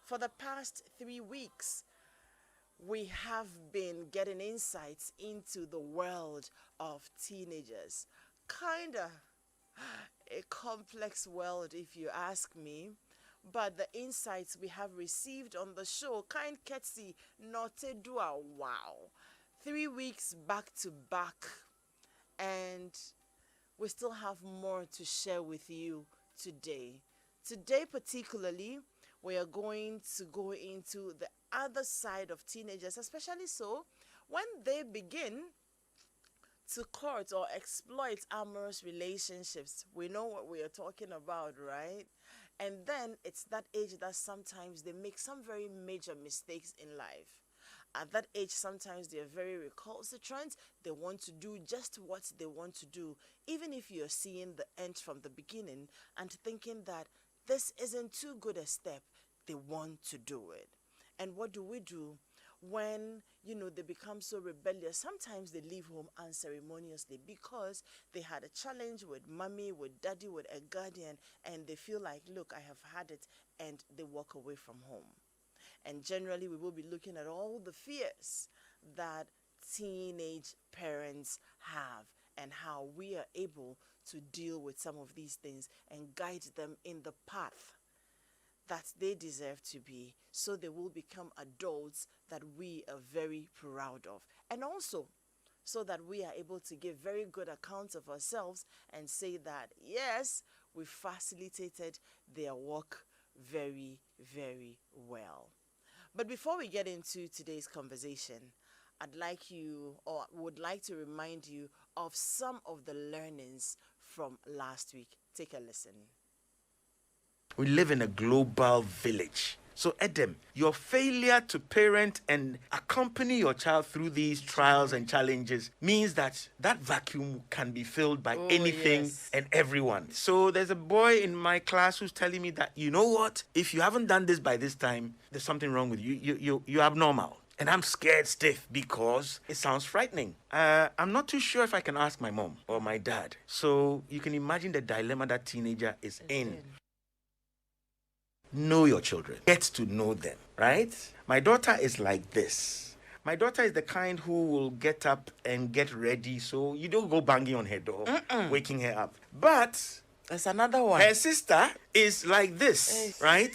For the past 3 weeks, we have been getting insights into the world of teenagers. Kinda a complex world, if you ask me. But the insights we have received on the show, kind Ketsi, not do a wow. 3 weeks back to back, and we still have more to share with you today. Today, particularly, we are going to go into the other side of teenagers, especially so when they begin to court or exploit amorous relationships. We know what we are talking about, right? And then it's that age that sometimes they make some very major mistakes in life. At that age, sometimes they are very recalcitrant. They want to do just what they want to do, even if you're seeing the end from the beginning and thinking that this isn't too good a step, they want to do it. And what do we do when, they become so rebellious? Sometimes they leave home unceremoniously because they had a challenge with mommy, with daddy, with a guardian, and they feel like, look, I have had it, and they walk away from home. And generally, we will be looking at all the fears that teenage parents have and how we are able to deal with some of these things and guide them in the path that they deserve to be, so they will become adults that we are very proud of. And also, so that we are able to give very good accounts of ourselves and say that, yes, we facilitated their work very, very well. But before we get into today's conversation, I'd like you, or would like to remind you of some of the learnings from last week. Take a listen. We live in a global village. So, Edem, your failure to parent and accompany your child through these trials and challenges means that that vacuum can be filled by anything and everyone. So, there's a boy in my class who's telling me that, you know what? If you haven't done this by this time, there's something wrong with you. You're abnormal. And I'm scared stiff because it sounds frightening. I'm not too sure if I can ask my mom or my dad. So, you can imagine the dilemma that teenager is in. Know your children. Get to know them, right? My daughter is like this. My daughter is the kind who will get up and get ready, so you don't go banging on her door, waking her up. But there's another one. Her sister is like this, right?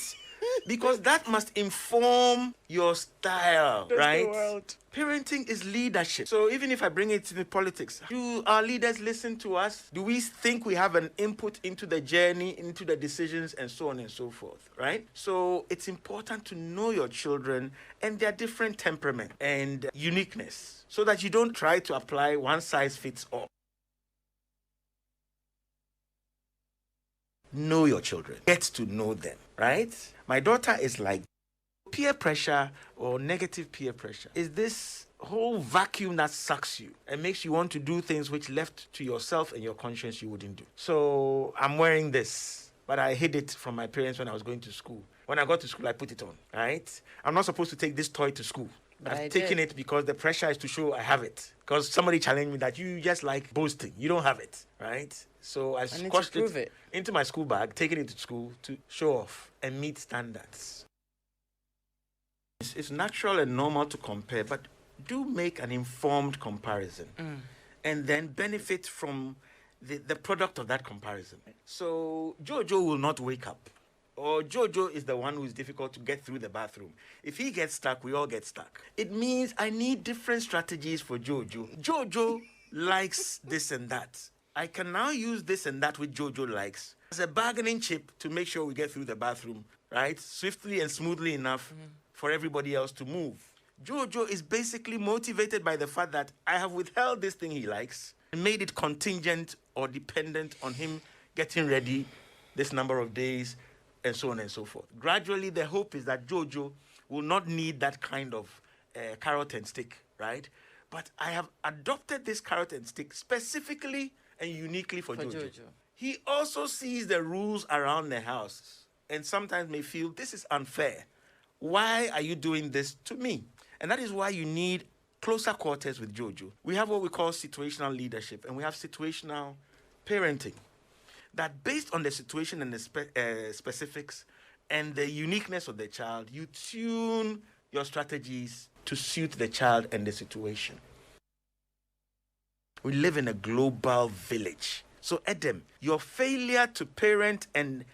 Because that must inform your style, right? Parenting is leadership. So even if I bring it to the politics, do our leaders listen to us? Do we think we have an input into the journey, into the decisions, and so on and so forth, right? So it's important to know your children and their different temperament and uniqueness so that you don't try to apply one size fits all. Know your children. Get to know them, right? My daughter is like peer pressure or negative peer pressure. Is this whole vacuum that sucks you and makes you want to do things which left to yourself and your conscience you wouldn't do. So I'm wearing this, but I hid it from my parents when I was going to school. When I got to school, I put it on, right? I'm not supposed to take this toy to school. I've taken it because the pressure is to show I have it. Because somebody challenged me that you just like boasting. You don't have it, right? So I squashed it into my school bag, taking it to school to show off and meet standards. It's natural and normal to compare, but do make an informed comparison and then benefit from the product of that comparison. So Jojo will not wake up. Or Jojo is the one who is difficult to get through the bathroom. If he gets stuck, we all get stuck. It means I need different strategies for Jojo. Jojo likes this and that. I can now use this and that which Jojo likes as a bargaining chip to make sure we get through the bathroom, right? Swiftly and smoothly enough for everybody else to move. Jojo is basically motivated by the fact that I have withheld this thing he likes and made it contingent or dependent on him getting ready this number of days, and so on and so forth. Gradually, the hope is that Jojo will not need that kind of carrot and stick, right? But I have adopted this carrot and stick specifically and uniquely for Jojo. He also sees the rules around the house and sometimes may feel, this is unfair. Why are you doing this to me? And that is why you need closer quarters with Jojo. We have what we call situational leadership, and we have situational parenting. That based on the situation and the specifics, and the uniqueness of the child, you tune your strategies to suit the child and the situation. We live in a global village. So, Adam, your failure to parent, and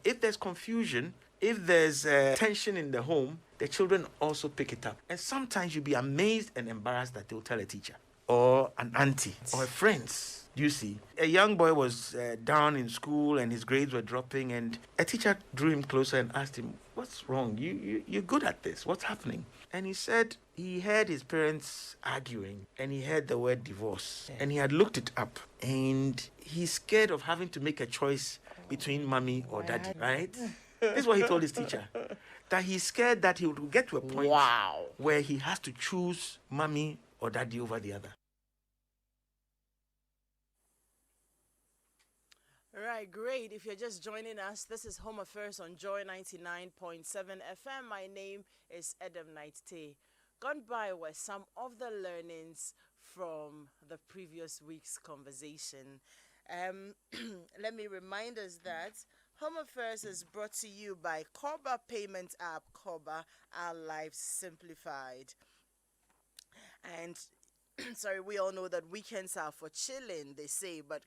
if there's confusion, if there's tension in the home, the children also pick it up. And sometimes you'll be amazed and embarrassed that they'll tell a teacher or an auntie or friends. You see, a young boy was down in school and his grades were dropping, and a teacher drew him closer and asked him, "What's wrong? You're good at this. What's happening?" And he said he heard his parents arguing and he heard the word divorce and he had looked it up and he's scared of having to make a choice between mommy or daddy, right? This is what he told his teacher. That he's scared that he will get to a point where he has to choose mommy or daddy over the other. Right, great. If you're just joining us, this is Home Affairs on Joy 99.7 FM. My name is Adam Knight-Tay. Gone by were some of the learnings from the previous week's conversation. Let me remind us that Home Affairs is brought to you by Korba Payment App, Korba, Our Lives Simplified. And sorry, we all know that weekends are for chilling, they say, but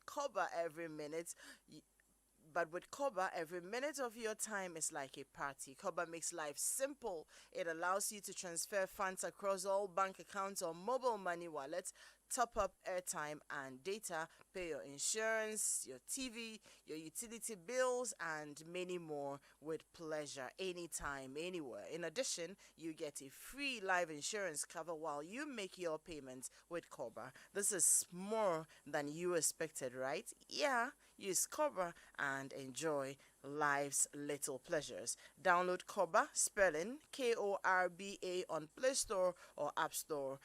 with Korba, every minute of your time is like a party. Korba makes life simple. It allows you to transfer funds across all bank accounts or mobile money wallets, top up airtime and data, pay your insurance, your TV, your utility bills, and many more with pleasure, anytime, anywhere. In addition, you get a free life insurance cover while you make your payments with Korba. This is more than you expected, right? Yeah, use Korba and enjoy life's little pleasures. Download Korba, spelling Korba, on Play Store or App Store,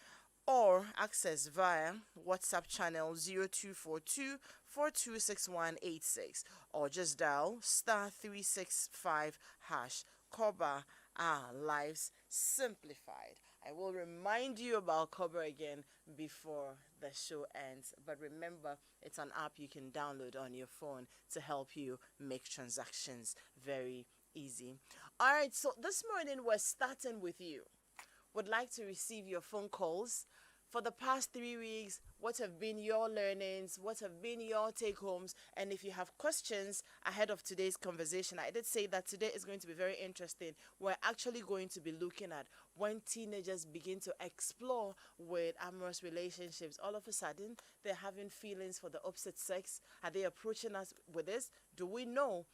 or access via WhatsApp channel 0242 426186, or just dial *365#. Korba, our lives simplified. I will remind you about Korba again before the show ends, but remember, it's an app you can download on your phone to help you make transactions very easy. All right, so this morning we're starting with you. Would like to receive your phone calls. For the past 3 weeks, what have been your learnings? What have been your take-homes? And if you have questions ahead of today's conversation, I did say that today is going to be very interesting. We're actually going to be looking at when teenagers begin to explore with amorous relationships. All of a sudden, they're having feelings for the opposite sex. Are they approaching us with this? Do we know?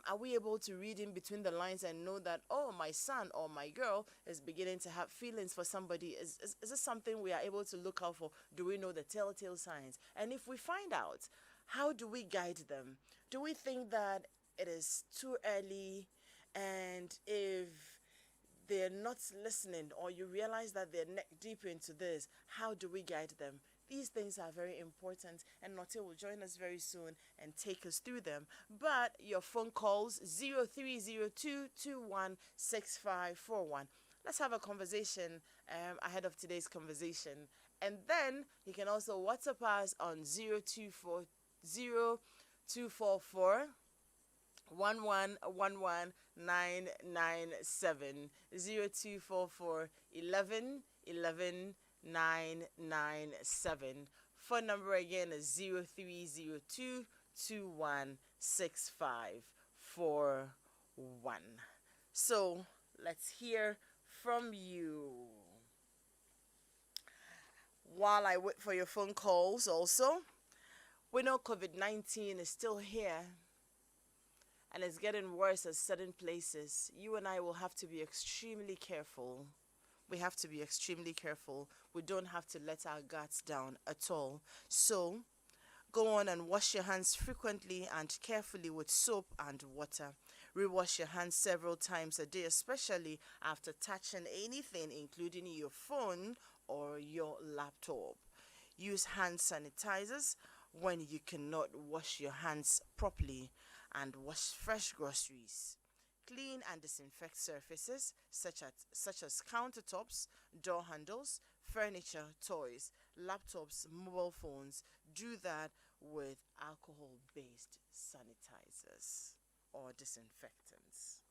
Are we able to read in between the lines and know that, oh, my son or my girl is beginning to have feelings for somebody? Is this something we are able to look out for? Do we know the telltale signs? And if we find out, how do we guide them? Do we think that it is too early? And if they're not listening, or you realize that they're neck deep into this, how do we guide them? These things are very important, and Notte will join us very soon and take us through them. But your phone calls 0302216541. Let's have a conversation ahead of today's conversation. And then you can also WhatsApp us on 0244 1111997 0244 11 Phone number again is 0302216541. So let's hear from you. While I wait for your phone calls also, we know COVID-19 is still here and it's getting worse at certain places. You and I will have to be extremely careful. We have to be extremely careful. We don't have to let our guards down at all. So, go on and wash your hands frequently and carefully with soap and water. Rewash your hands several times a day, especially after touching anything, including your phone or your laptop. Use hand sanitizers when you cannot wash your hands properly, and wash fresh groceries. Clean and disinfect surfaces such as countertops, door handles, furniture, toys, laptops, mobile phones. Do that with alcohol-based sanitizers or disinfectants.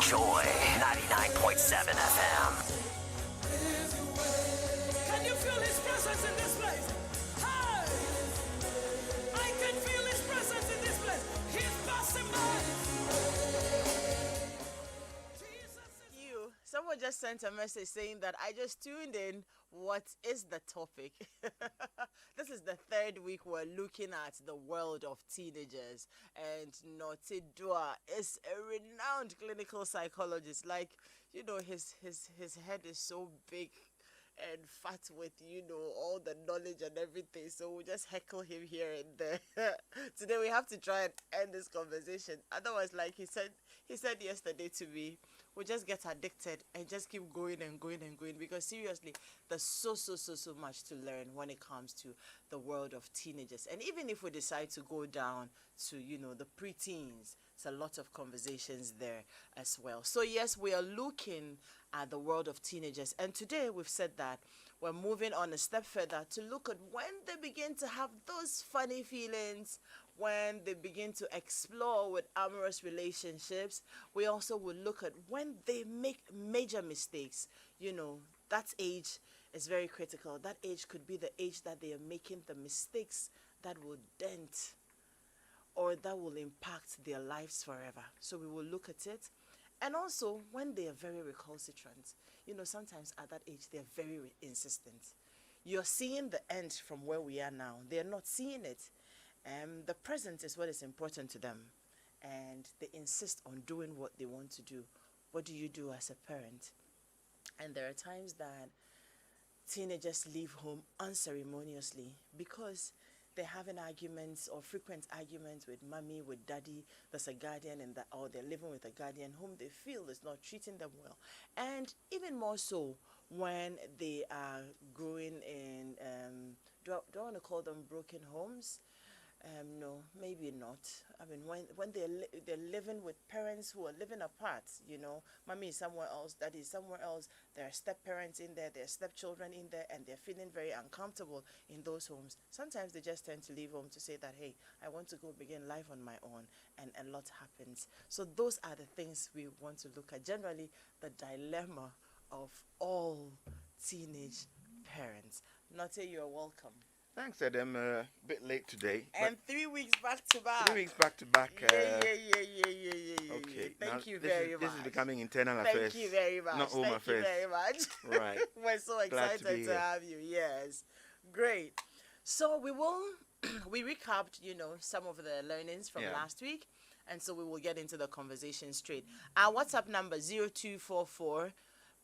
Joy 99.7 FM. Can you feel his presence in this place? Hi! I can feel his presence in this place. He's passing by. Someone just sent a message saying that I just tuned in. What is the topic? This is the third week we're looking at the world of teenagers, and Notidua is a renowned clinical psychologist. Like, you know, his head is so big. and fat with, all the knowledge and everything. So we'll just heckle him here and there. Today we have to try and end this conversation. Otherwise, like he said yesterday to me, we'll just get addicted and just keep going and going and going, because seriously, there's so much to learn when it comes to the world of teenagers. And even if we decide to go down to, the preteens, it's a lot of conversations there as well. So yes, we are looking at the world of teenagers, and today we've said that we're moving on a step further to look at when they begin to have those funny feelings, when they begin to explore with amorous relationships. We also will look at when they make major mistakes. That age is very critical. That age could be the age that they are making the mistakes that will dent or that will impact their lives forever. So we will look at it. And also, when they are very recalcitrant, sometimes at that age, they're very insistent. You're seeing the end from where we are now. They're not seeing it. The present is what is important to them. And they insist on doing what they want to do. What do you do as a parent? And there are times that teenagers leave home unceremoniously because they're having arguments or frequent arguments with mommy, with daddy. There's a guardian or they're living with a guardian whom they feel is not treating them well. And even more so when they are growing in, do I want to call them broken homes? No, maybe not. I mean, when they're living with parents who are living apart, mommy is somewhere else, daddy is somewhere else, there are step-parents in there, there are stepchildren in there, and they're feeling very uncomfortable in those homes. Sometimes they just tend to leave home to say that, hey, I want to go begin life on my own, and a lot happens. So those are the things we want to look at. Generally, the dilemma of all teenage parents. Notte, you're welcome. Thanks, Adam. A bit late today. And 3 weeks back to back. 3 weeks back to back. Yeah. Okay. Thank now you this very is, much. This is becoming internal affairs. Thank you very much. Not home Thank affairs. you very much. Right. We're so Glad to excited be to here. have you. Yes. Great. So we recapped, some of the learnings from Yeah. last week. And so we will get into the conversation straight. Our WhatsApp number 0244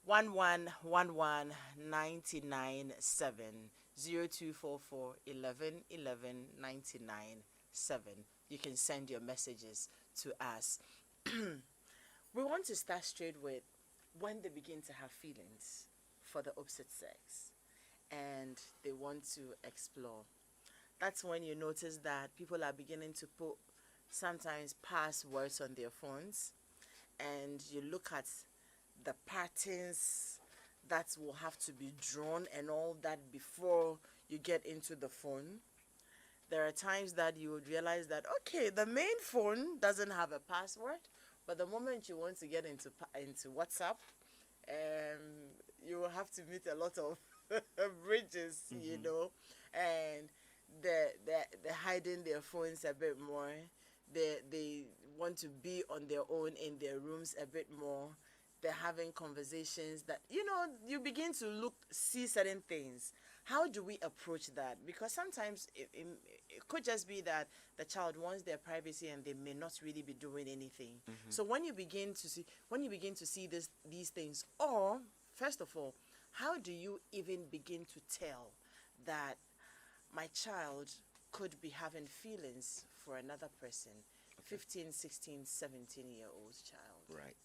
1111 997. 0244 11 11 997. You can send your messages to us. We want to start straight with when they begin to have feelings for the opposite sex and they want to explore. That's when you notice that people are beginning to put sometimes passwords on their phones, and you look at the patterns that will have to be drawn and all that before you get into the phone. There are times that you would realize that, okay, the main phone doesn't have a password, but the moment you want to get into WhatsApp, you will have to meet a lot of bridges, and they're hiding their phones a bit more. They want to be on their own in their rooms a bit more. They're having conversations that, you begin to see certain things. How do we approach that? Because sometimes it could just be that the child wants their privacy and they may not really be doing anything. So when you begin to see these things, or first of all, how do you even begin to tell that my child could be having feelings for another person, 15, 16, 17-year-old child? Right.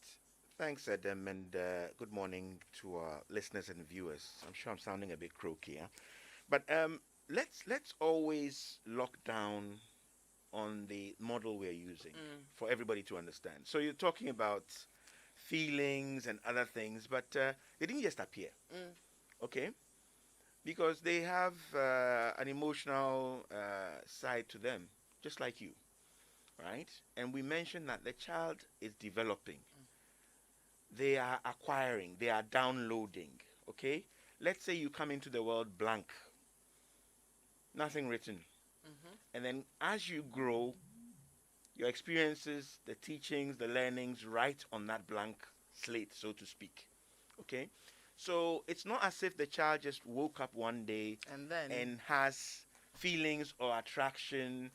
Thanks, Adam, and good morning to our listeners and viewers. I'm sure I'm sounding a bit croaky, huh? But let's always lock down on the model we're using for everybody to understand. So you're talking about feelings and other things, but they didn't just appear, okay? Because they have an emotional side to them, just like you, right? And we mentioned that the child is developing. They are acquiring, they are downloading, okay? Let's say you come into the world blank, nothing written. And then as you grow, your experiences, the teachings, the learnings, write on that blank slate, so to speak, okay? So it's not as if the child just woke up one day and has feelings or attraction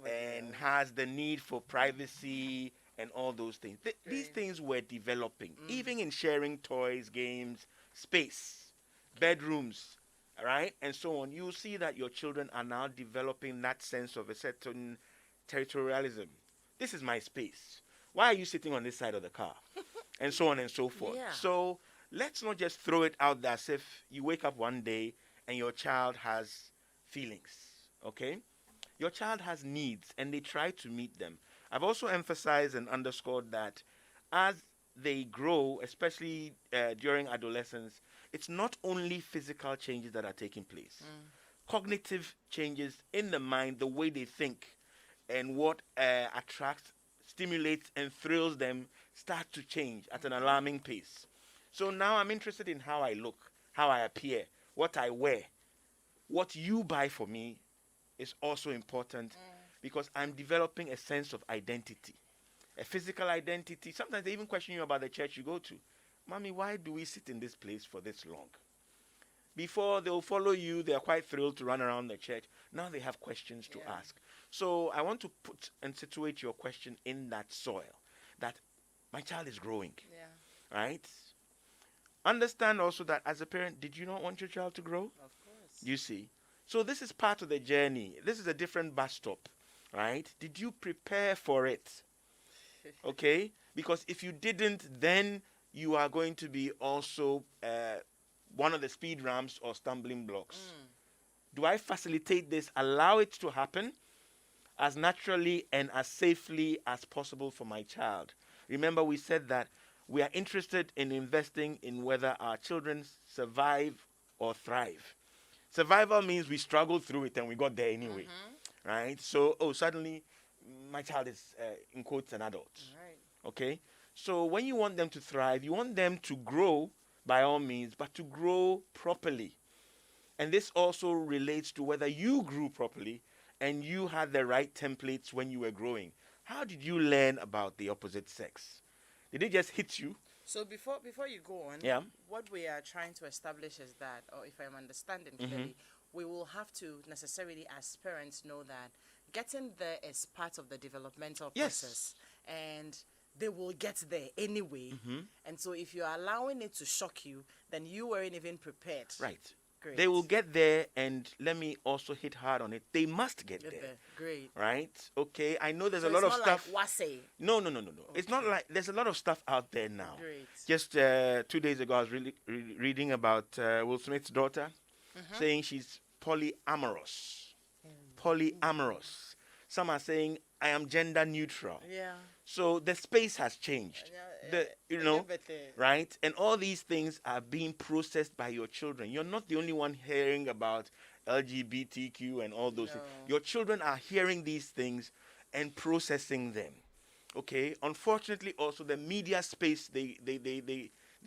and has the need for privacy and all those things. These things were developing, even in sharing toys, games, space. bedrooms, right, and so on, you'll see that your children are now developing that sense of a certain territorialism. This is my space. Why are you sitting on this side of the car? And so on and so forth. Yeah. So let's not just throw it out there as if you wake up one day and your child has feelings, okay? Your child has needs and they try to meet them. I've also emphasized and underscored that as they grow, especially during adolescence, it's not only physical changes that are taking place. Cognitive changes in the mind, the way they think, and what attracts, stimulates, and thrills them start to change at an alarming pace. So now I'm interested in how I look, how I appear, what I wear. What you buy for me is also important because I'm developing a sense of identity, a physical identity. Sometimes they even question you about the church you go to. Mommy, why do we sit in this place for this long? Before they'll follow you, they are quite thrilled to run around the church. Now they have questions to ask. So I want to put and situate your question in that soil, that my child is growing, right? Understand also that as a parent, did you not want your child to grow? Of course. You see. So this is part of the journey. This is a different bus stop, right? Did you prepare for it? Okay? Because if you didn't, then you are going to be also one of the speed ramps or stumbling blocks. Do I facilitate this, allow it to happen as naturally and as safely as possible for my child? Remember, we said that we are interested in investing in whether our children survive or thrive. Survival means we struggled through it and we got there anyway, right? So, suddenly my child is, in quotes, an adult, okay? So when you want them to thrive, you want them to grow by all means, but to grow properly. And this also relates to whether you grew properly and you had the right templates when you were growing. How did you learn about the opposite sex? Did it just hit you? So before you go on, Yeah. what we are trying to establish is that, or if I'm understanding clearly, we will have to necessarily, as parents, know that getting there is part of the developmental Yes. process, and they will get there anyway. And so if you're allowing it to shock you, then you weren't even prepared. Right. Great. They will get there, and let me also hit hard on it. They must get Get there. there. Great. Right? Okay. I know there's So a lot of it's not stuff. like Wase. No. It's not like there's a lot of stuff out there now. Great. Just 2 days ago, I was really reading about Will Smith's daughter saying she's polyamorous. Polyamorous. Some are saying I am gender neutral. Yeah. So the space has changed. Everything. Right? And all these things are being processed by your children. You're not the only one hearing about LGBTQ and all those things. No. Your children are hearing these things and processing them. Okay? Unfortunately, also the media space they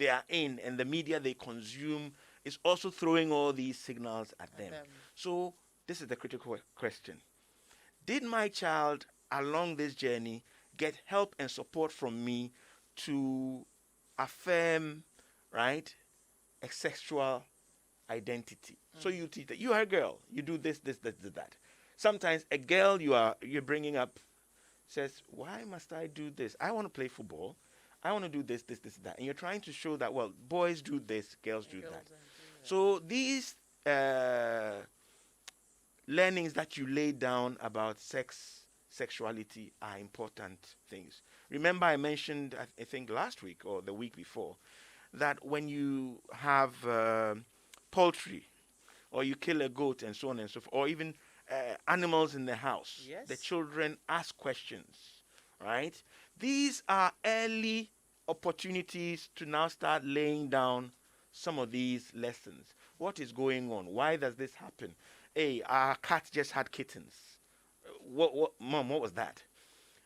are in and the media they consume is also throwing all these signals at them. So this is the critical question. Did my child along this journey get help and support from me to affirm, right, a sexual identity? So you teach that you are a girl, you do this, that. Sometimes a girl you're bringing up says, why must I do this? I want to play football. I want to do this, that. And you're trying to show that, well, boys do this, girls do that. So these learnings that you lay down about sexuality are important things. Remember I mentioned, I think last week or the week before, that when you have poultry or you kill a goat and so on and so forth, or even animals in the house, Yes. the children ask questions, right? These are early opportunities to now start laying down some of these lessons. What is going on? Why does this happen? Hey, our cat just had kittens. Mom, what was that?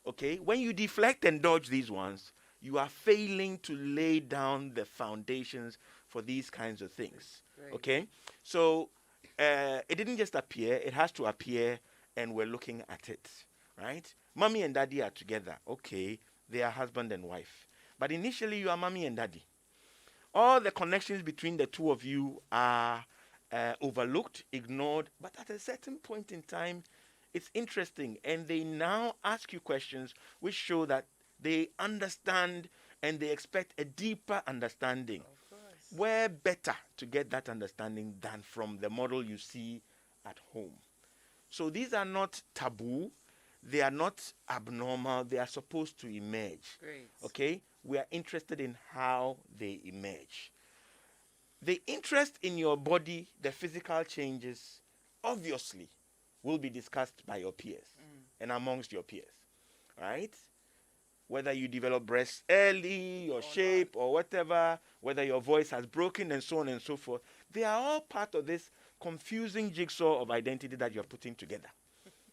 Okay, when you deflect and dodge these ones, you are failing to lay down the foundations for these kinds of things. Great. Okay, so it didn't just appear, it has to appear, and we're looking at it, right? Mommy and daddy are together. Okay, they are husband and wife. But initially, you are mommy and daddy. All the connections between the two of you are overlooked, ignored, but at a certain point in time, it's interesting, and they now ask you questions which show that they understand and they expect a deeper understanding. Where better to get that understanding than from the model you see at home? So these are not taboo. They are not abnormal. They are supposed to emerge. Great. Okay? We are interested in how they emerge. The interest in your body, the physical changes, obviously will be discussed by your peers and amongst your peers. Right? Whether you develop breasts early, your shape, or whatever, whether your voice has broken, and so on and so forth. They are all part of this confusing jigsaw of identity that you're putting together.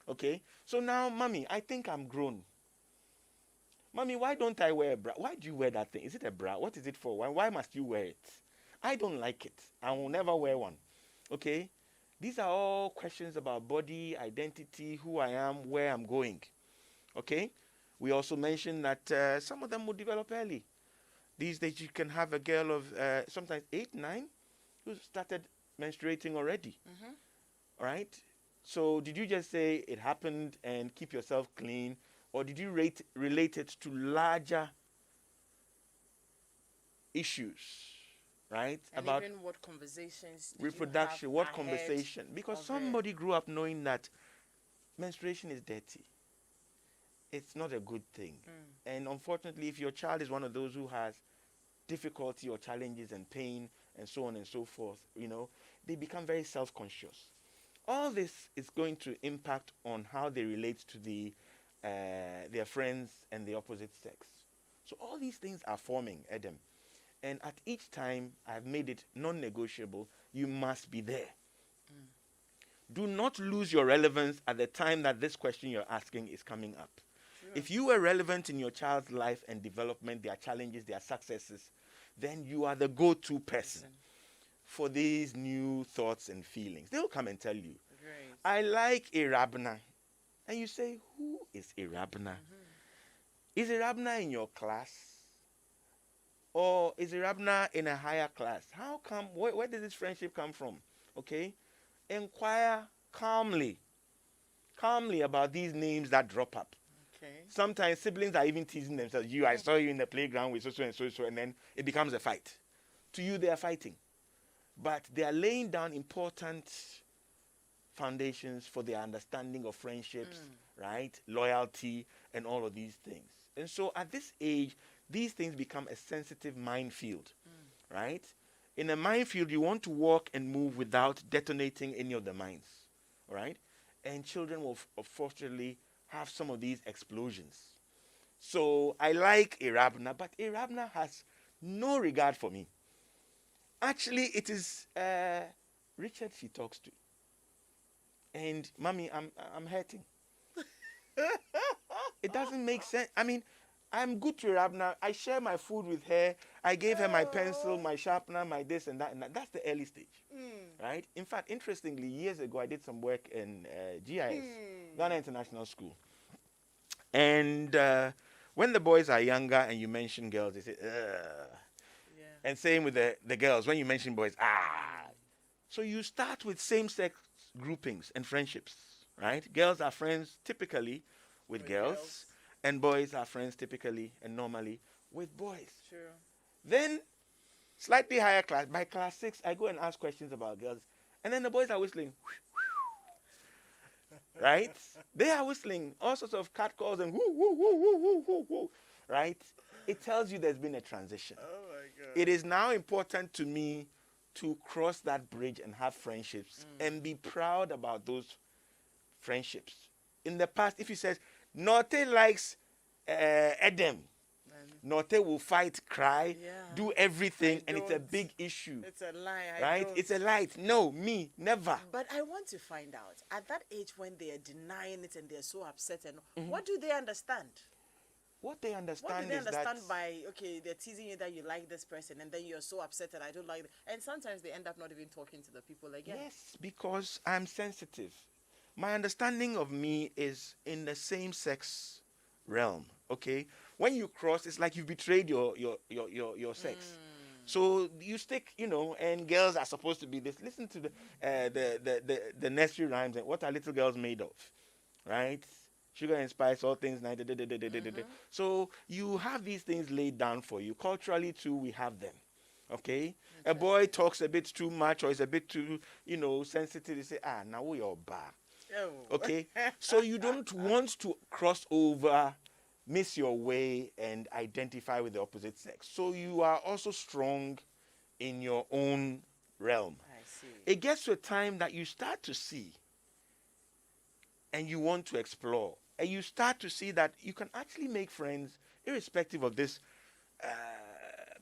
Okay? So now, mommy, I think I'm grown. Mommy, why don't I wear a bra? Why do you wear that thing? Is it a bra? What is it for? Why must you wear it? I don't like it. I will never wear one. Okay? These are all questions about body, identity, who I am, where I'm going. Okay? We also mentioned that some of them will develop early. These days you can have a girl of sometimes 8, 9 who started menstruating already. All right? So did you just say it happened and keep yourself clean, or did you relate it to larger issues, right? And about even what conversations did you reproduction, have what ahead conversation? Because of it? somebody grew up knowing that menstruation is dirty. It's not a good thing. And unfortunately, if your child is one of those who has difficulty or challenges and pain and so on and so forth, they become very self-conscious. All this is going to impact on how they relate to their friends and the opposite sex. So all these things are forming, Adam. And at each time, I've made it non-negotiable. You must be there. Do not lose your relevance at the time that this question you're asking is coming up. If you were relevant in your child's life and development, their challenges, their successes, then you are the go-to person for these new thoughts and feelings. They'll come and tell you, Great. I like Irabna. And you say, who is Irabna? Is Irabna in your class? Or is Irabna in a higher class? How come, where does this friendship come from? Okay? Inquire calmly about these names that drop up. Okay. Sometimes siblings are even teasing themselves. I saw you in the playground with so and so, and then it becomes a fight. To you, they are fighting. But they are laying down important foundations for their understanding of friendships, right? Loyalty, and all of these things. And so at this age, these things become a sensitive minefield, right? In a minefield, you want to walk and move without detonating any of the mines, right? And children will unfortunately have some of these explosions. So I like Irabna, but Irabna has no regard for me. Actually, it is Richard she talks to. And mommy, I'm hurting. It doesn't make sense. I mean, I'm good to Irabna. I share my food with her. I gave her my pencil, my sharpener, my this and that and that. That's the early stage, right? In fact, interestingly, years ago, I did some work in GIS, Ghana International School. And when the boys are younger and you mention girls, they say, ugh. Yeah. And same with the girls. When you mention boys, ah. So you start with same-sex groupings and friendships, right? Girls are friends typically with girls, and boys are friends typically and normally with boys. Sure. Then, slightly higher class, by class 6, I go and ask questions about girls, and then the boys are whistling. Right? They are whistling all sorts of cat calls and whoo, whoo, whoo, whoo, whoo, whoo, whoo. Right? It tells you there's been a transition. Oh my God. It is now important to me to cross that bridge and have friendships and be proud about those friendships. In the past, if he says, Norte likes Edem, Norte will fight, cry, do everything, and it's a don't. big issue. It's a lie. Right? It's a lie. No, me, never. But I want to find out, at that age when they are denying it and they're so upset, and what do they understand? What they What understand do they is understand that by, okay, they're teasing you that you like this person, and then you're so upset that I don't like it. And sometimes they end up not even talking to the people again. yes, because I'm sensitive. My understanding of me is in the same sex realm. Okay, when you cross, it's like you've betrayed your sex. So you stick, and girls are supposed to be this. Listen to the nursery rhymes and what are little girls made of, right? Sugar and spice, all things. So you have these things laid down for you. Culturally too, we have them. Okay? A boy talks a bit too much or is a bit too, sensitive. They say, now we are bad. Oh. Okay? So you don't want to cross over, miss your way, and identify with the opposite sex. So you are also strong in your own realm. I see. It gets to a time that you start to see and you want to explore. And you start to see that you can actually make friends irrespective of this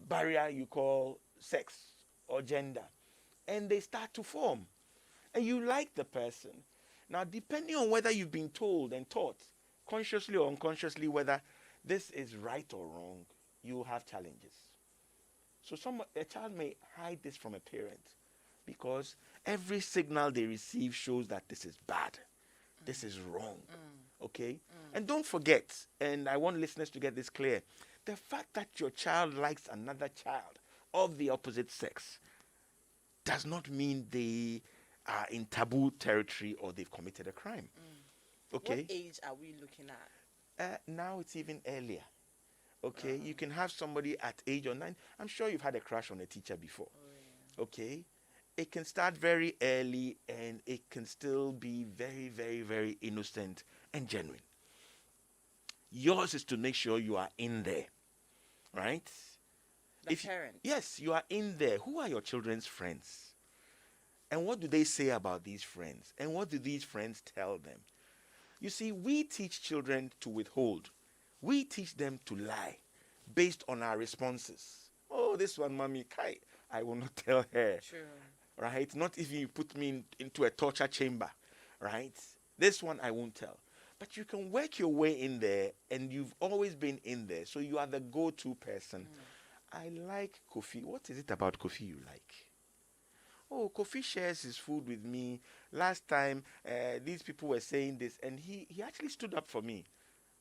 barrier you call sex or gender. And they start to form. And you like the person. Now, depending on whether you've been told and taught, consciously or unconsciously, whether this is right or wrong, you will have challenges. So a child may hide this from a parent because every signal they receive shows that this is bad. This is wrong. Okay? And don't forget, and I want listeners to get this clear, the fact that your child likes another child of the opposite sex does not mean they are in taboo territory or they've committed a crime. Okay? What age are we looking at? Now it's even earlier. Okay? You can have somebody at age of 9. I'm sure you've had a crush on a teacher before. Okay? It can start very early and it can still be very, very, very innocent and genuine. Yours is to make sure you are in there, right? The parent. Yes, you are in there. Who are your children's friends? And what do they say about these friends? And what do these friends tell them? You see, we teach children to withhold. We teach them to lie based on our responses. Oh, this one, mommy, Kai, I will not tell her. True. Right? Not if you put me into a torture chamber, right? This one I won't tell. But you can work your way in there, and you've always been in there, so you are the go-to person. I like Kofi. What is it about Kofi you like? Oh, Kofi shares his food with me. Last time, these people were saying this, and he actually stood up for me.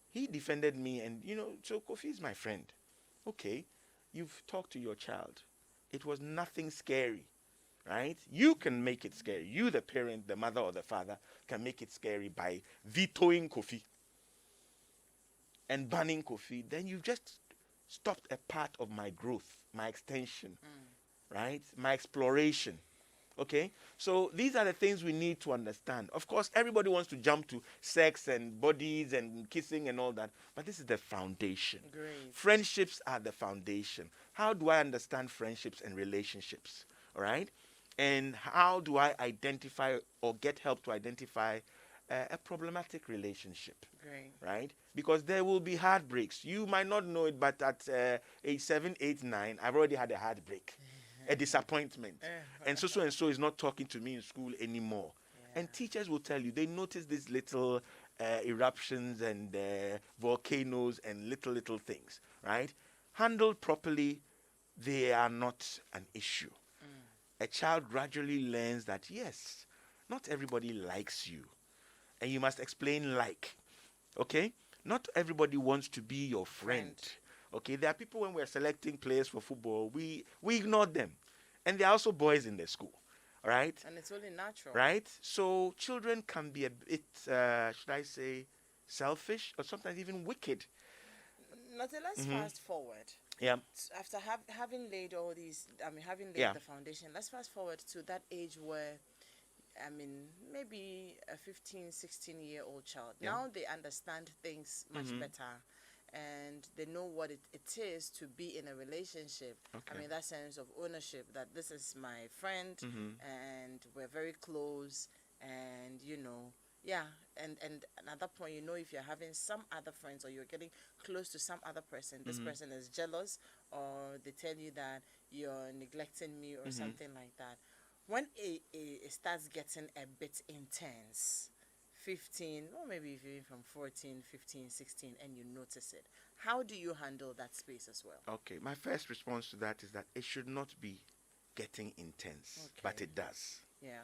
He defended me, and, so Kofi is my friend. Okay, you've talked to your child. It was nothing scary. Right? You can make it scary. You, the parent, the mother or the father, can make it scary by vetoing Kofi and banning Kofi. Then you've just stopped a part of my growth, my extension, right? My exploration. Okay? So these are the things we need to understand. Of course, everybody wants to jump to sex and bodies and kissing and all that, but this is the foundation. Great. Friendships are the foundation. How do I understand friendships and relationships? All right? And how do I identify or get help to identify a problematic relationship? Great. Right? Because there will be heartbreaks. You might not know it, but at age 7, 8, 9, I've already had a heartbreak, a disappointment. And so is not talking to me in school anymore. And teachers will tell you, they notice these little eruptions and volcanoes and little things. Right? Handled properly, they are not an issue. A child gradually learns that, yes, not everybody likes you. And you must explain like. Okay? Not everybody wants to be your friend. Okay? There are people when we're selecting players for football, we ignore them. And there are also boys in the school. All right? And it's only natural. Right? So children can be a bit, should I say, selfish or sometimes even wicked. Nothing, let's fast forward. Yeah. After having laid all these, having laid Yeah. the foundation, let's fast forward to that age where, maybe a 15, 16-year-old child. Yeah. Now they understand things much better and they know what it is to be in a relationship. Okay. That sense of ownership, that this is my friend and we're very close and, yeah, and at that point, if you're having some other friends or you're getting close to some other person, this person is jealous or they tell you that you're neglecting me or something like that. When it starts getting a bit intense, 15, or maybe even from 14, 15, 16, and you notice it, how do you handle that space as well? Okay. My first response to that is that it should not be getting intense, but Okay. it does. Yeah.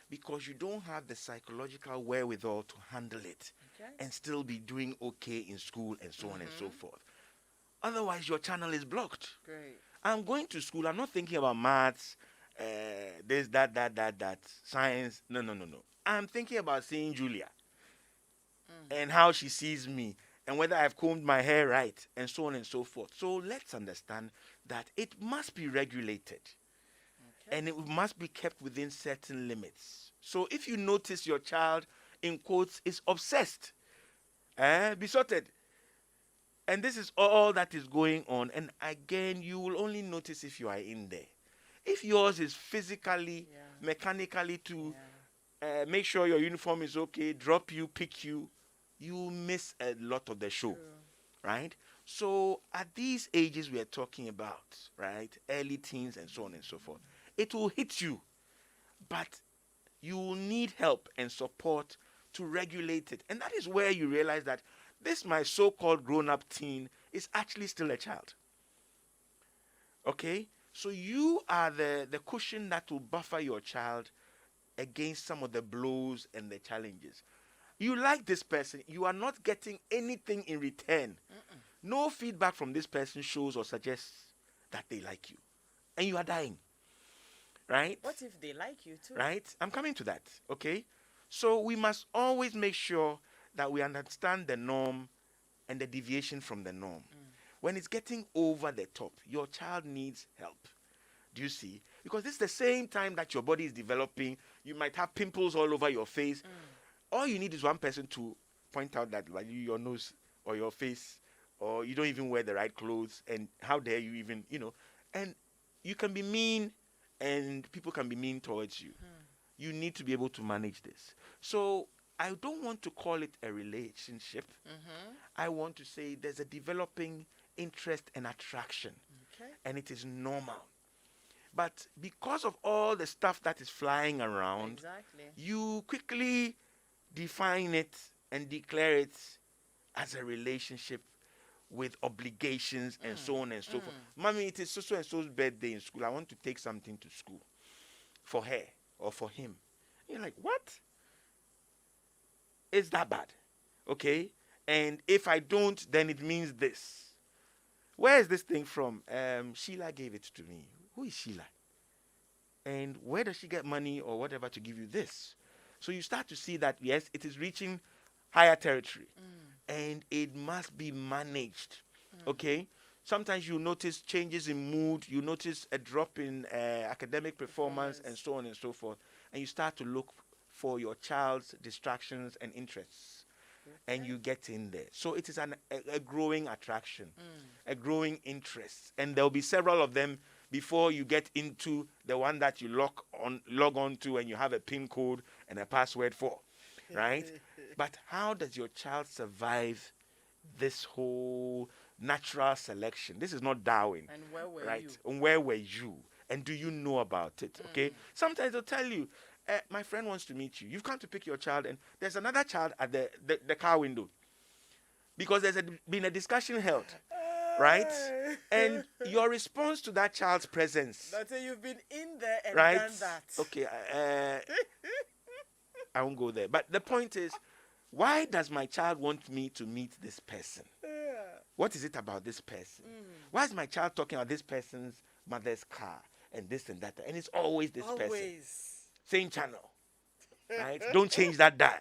Because you don't have the psychological wherewithal to handle it Okay. and still be doing okay in school and so on and so forth. Otherwise, your channel is blocked. Great. I'm going to school. I'm not thinking about maths, this, that, science. No. I'm thinking about seeing Julia and how she sees me and whether I've combed my hair right, and so on and so forth. So let's understand that it must be regulated and it must be kept within certain limits. So if you notice your child, in quotes, is obsessed, besotted, and this is all that is going on, and again, you will only notice if you are in there. If yours is physically, mechanically to make sure your uniform is okay, drop you, pick you, you miss a lot of the show, right? So at these ages we are talking about, right, early teens and so on and so forth, it will hit you, but you will need help and support to regulate it. And that is where you realize that this, my so-called grown-up teen, is actually still a child. Okay? So you are the cushion that will buffer your child against some of the blows and the challenges. You like this person, you are not getting anything in return. No feedback from this person shows or suggests that they like you. And you are dying. Right? What if they like you too? Right? I'm coming to that. Okay? So we must always make sure that we understand the norm and the deviation from the norm. When it's getting over the top, your child needs help. Do you see? Because this is the same time that your body is developing. You might have pimples all over your face. All you need is one person to point out that, like, your nose or your face, or you don't even wear the right clothes, and how dare you even, and you can be mean, and people can be mean towards you. You need to be able to manage this. So I don't want to call it a relationship. I want to say there's a developing interest and attraction, and it is normal. But because of all the stuff that is flying around, you quickly define it and declare it as a relationship with obligations and so on and so forth. Mommy, it is so and so's birthday in school. I want to take something to school for her or for him. You're like, what? Is that bad? Okay? And if I don't, then it means this. Where is this thing from? Sheila gave it to me. Who is Sheila? And where does she get money or whatever to give you this? So you start to see that, yes, it is reaching higher territory. And it must be managed. Okay? Sometimes you notice changes in mood. You notice a drop in academic performance and so on and so forth. And you start to look for your child's distractions and interests. And you get in there. So it is a growing attraction, a growing interest. And there will be several of them before you get into the one that you log on to and you have a PIN code and a password for, right? But how does your child survive this whole natural selection? This is not Darwin. And where were right? you? And where were you? And do you know about it? Okay? Sometimes they'll tell you, my friend wants to meet you. You've come to pick your child, and there's another child at the car window. Because there's been a discussion held. Right? And your response to that child's presence. But you've been in there and right? done that. Okay. I won't go there. But the point is, why does my child want me to meet this person? What is it about this person? Why is my child talking about this person's mother's car and this and that? And it's always this person. Same channel. Right? Don't change that dial.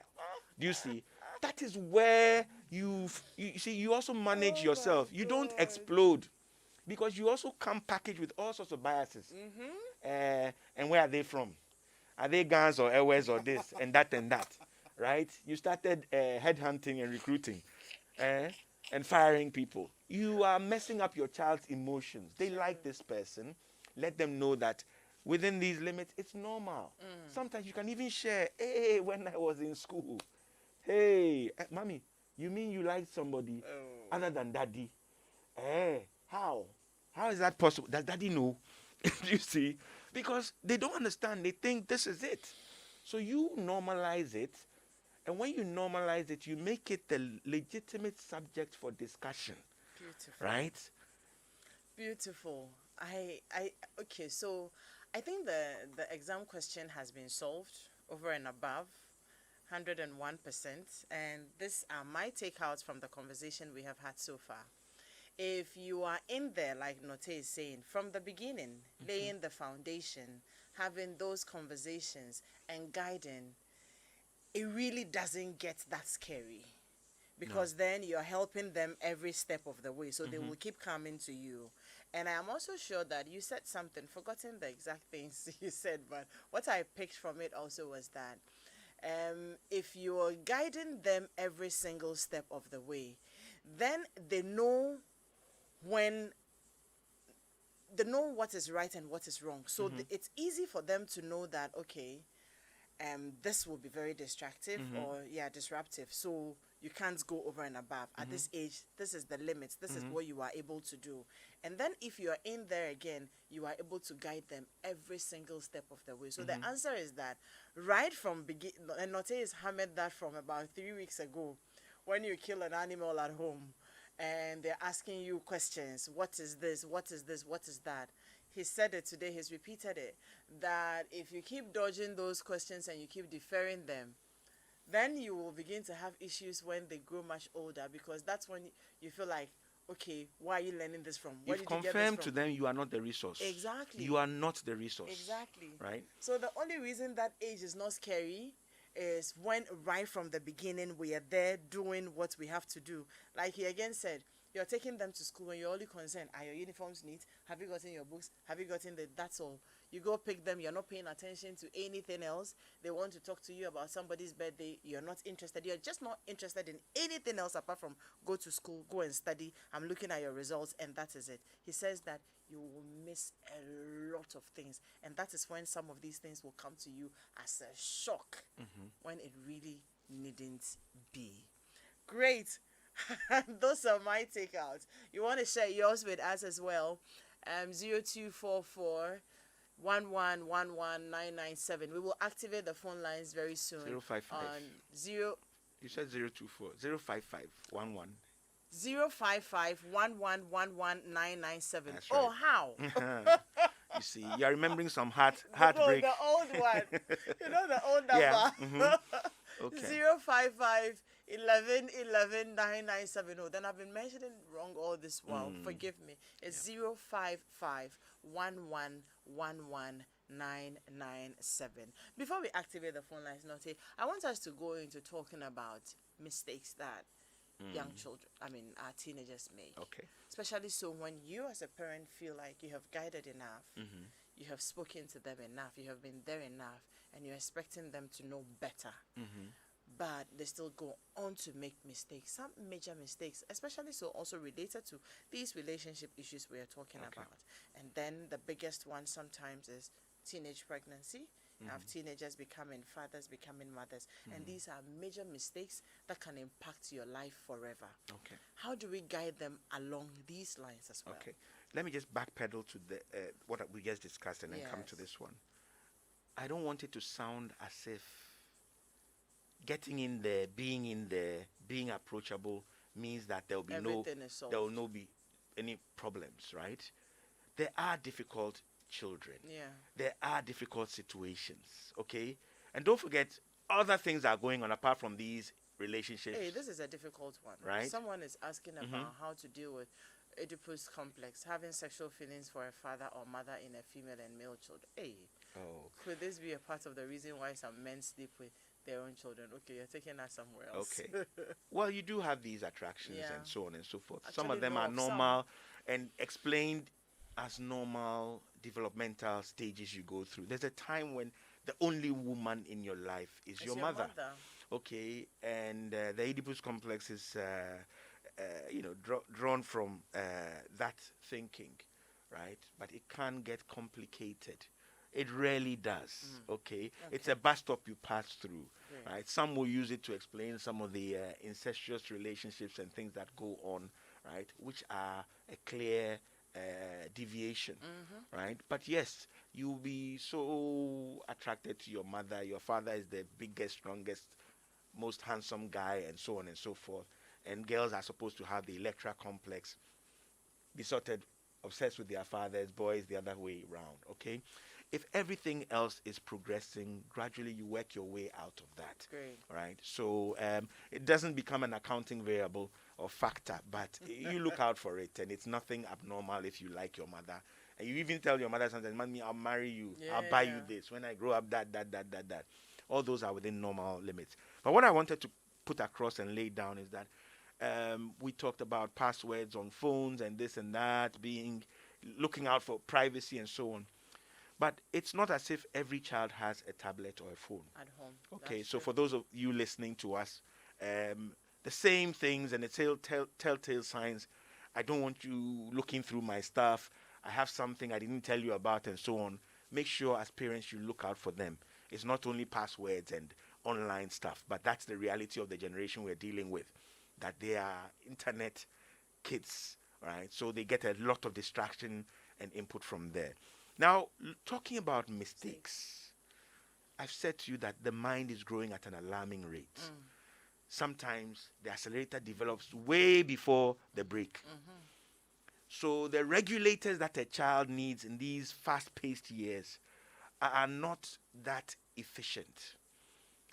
Do you see? That is where you see, you also manage yourself. You don't explode. Because you also come packaged with all sorts of biases. And where are they from? Are they Gans or Airways or this and that and that? Right? You started headhunting and recruiting and firing people. You are messing up your child's emotions. They like this person. Let them know that within these limits, it's normal. Sometimes you can even share, hey, when I was in school, hey, mommy, you mean you liked somebody other than daddy? How? How is that possible? Does daddy know? You see? Because they don't understand. They think this is it. So you normalize it. And when you normalize it, you make it the legitimate subject for discussion. Beautiful. Right? Beautiful. Okay, so I think the exam question has been solved over and above 101%. And these are my takeouts from the conversation we have had so far. If you are in there, like Note is saying, from the beginning, laying the foundation, having those conversations and guiding, it really doesn't get that scary. because then you're helping them every step of the way. So they will keep coming to you. And I am also sure that you said something, forgotten the exact things you said, but what I picked from it also was that if you're guiding them every single step of the way, then they know when they know what is right and what is wrong. So it's easy for them to know that, okay, this will be very distractive or disruptive. So you can't go over and above. At this age, this is the limits. This is what you are able to do. And then if you are in there again, you are able to guide them every single step of the way. So the answer is that right from begin, and Note has hammered that from about 3 weeks ago, when you kill an animal at home and they're asking you questions. What is this? What is this? What is that? He said it today, he's repeated it, that if you keep dodging those questions and you keep deferring them, then you will begin to have issues when they grow much older, because that's when you feel like, okay, where are you learning this from? Where You've did you get this confirmed from? to them you are not the resource. Exactly. You are not the resource. Exactly. Right? So the only reason that age is not scary is when right from the beginning we are there doing what we have to do. Like he again said, you're taking them to school and you're only concerned, are your uniforms neat? Have you gotten your books? Have you gotten that's all. You go pick them, you're not paying attention to anything else. They want to talk to you about somebody's birthday, you're not interested. You're just not interested in anything else apart from go to school, go and study. I'm looking at your results, and that is it. He says that you will miss a lot of things, and that is when some of these things will come to you as a shock when it really needn't be. Great. Those are my takeouts. You want to share yours with us as well. 0244 1111997. We will activate the phone lines very soon. 055. On 0. You said 024. 055 11. 055 1111997. That's Oh, right. how? You see, you're remembering some No, heartbreak. the old one. You know the old number. Yeah. Okay. 055 11 11 9970. Then I've been mentioning wrong all this while. Forgive me. It's 055 1111 997. Before we activate the phone lines, Note, I want us to go into talking about mistakes that young children, our teenagers make. Okay. Especially so when you as a parent feel like you have guided enough, you have spoken to them enough, you have been there enough, and you're expecting them to know better. But they still go on to make mistakes, some major mistakes, especially so also related to these relationship issues we are talking about. And then the biggest one sometimes is teenage pregnancy. You have teenagers becoming fathers, becoming mothers. And these are major mistakes that can impact your life forever. Okay. How do we guide them along these lines as well? Okay. Let me just backpedal to the what we just discussed and then come to Yes. this one. I don't want it to sound as if getting in there, being approachable means that there will be Everything is solved. there will not be any problems, right? There are difficult children. Yeah. There are difficult situations, okay? And don't forget, other things are going on apart from these relationships. Hey, this is a difficult one. Right? Someone is asking about how to deal with Oedipus complex, having sexual feelings for a father or mother in a female and male children. Hey, Oh, could this be a part of the reason why some men sleep with their own children? Okay, you're taking us somewhere else. okay. Well, you do have these attractions Yeah. and so on and so forth. Some Actually of them know are of some. normal and explained as normal developmental stages you go through. There's a time when the only woman in your life is It's your mother. Okay, and the Oedipus complex is, drawn from that thinking, right? But it can get complicated. It rarely does. Okay, it's a bus stop you pass through, right? Some will use it to explain some of the incestuous relationships and things that go on, right? Which are a clear deviation, right? But yes, you'll be so attracted to your mother. Your father is the biggest, strongest, most handsome guy, and so on and so forth. And girls are supposed to have the Electra complex, besotted, obsessed with their fathers, boys the other way around, okay? If everything else is progressing, gradually you work your way out of that. Great. Right? So it doesn't become an accounting variable or factor, but you look out for it, and it's nothing abnormal if you like your mother. And you even tell your mother sometimes, "Mommy, I'll marry you. I'll buy you this. When I grow up, that. All those are within normal limits. But what I wanted to put across and lay down is that we talked about passwords on phones and this and that, looking out for privacy and so on. But it's not as if every child has a tablet or a phone. At home. Okay, That's so true. for those of you listening to us, the same things and the telltale signs. I don't want you looking through my stuff. I have something I didn't tell you about and so on. Make sure as parents you look out for them. It's not only passwords and online stuff, but that's the reality of the generation we're dealing with, that they are internet kids, right? So they get a lot of distraction and input from there. Now, talking about mistakes, I've said to you that the mind is growing at an alarming rate. Sometimes the accelerator develops way before the brake. So the regulators that a child needs in these fast-paced years are not that efficient.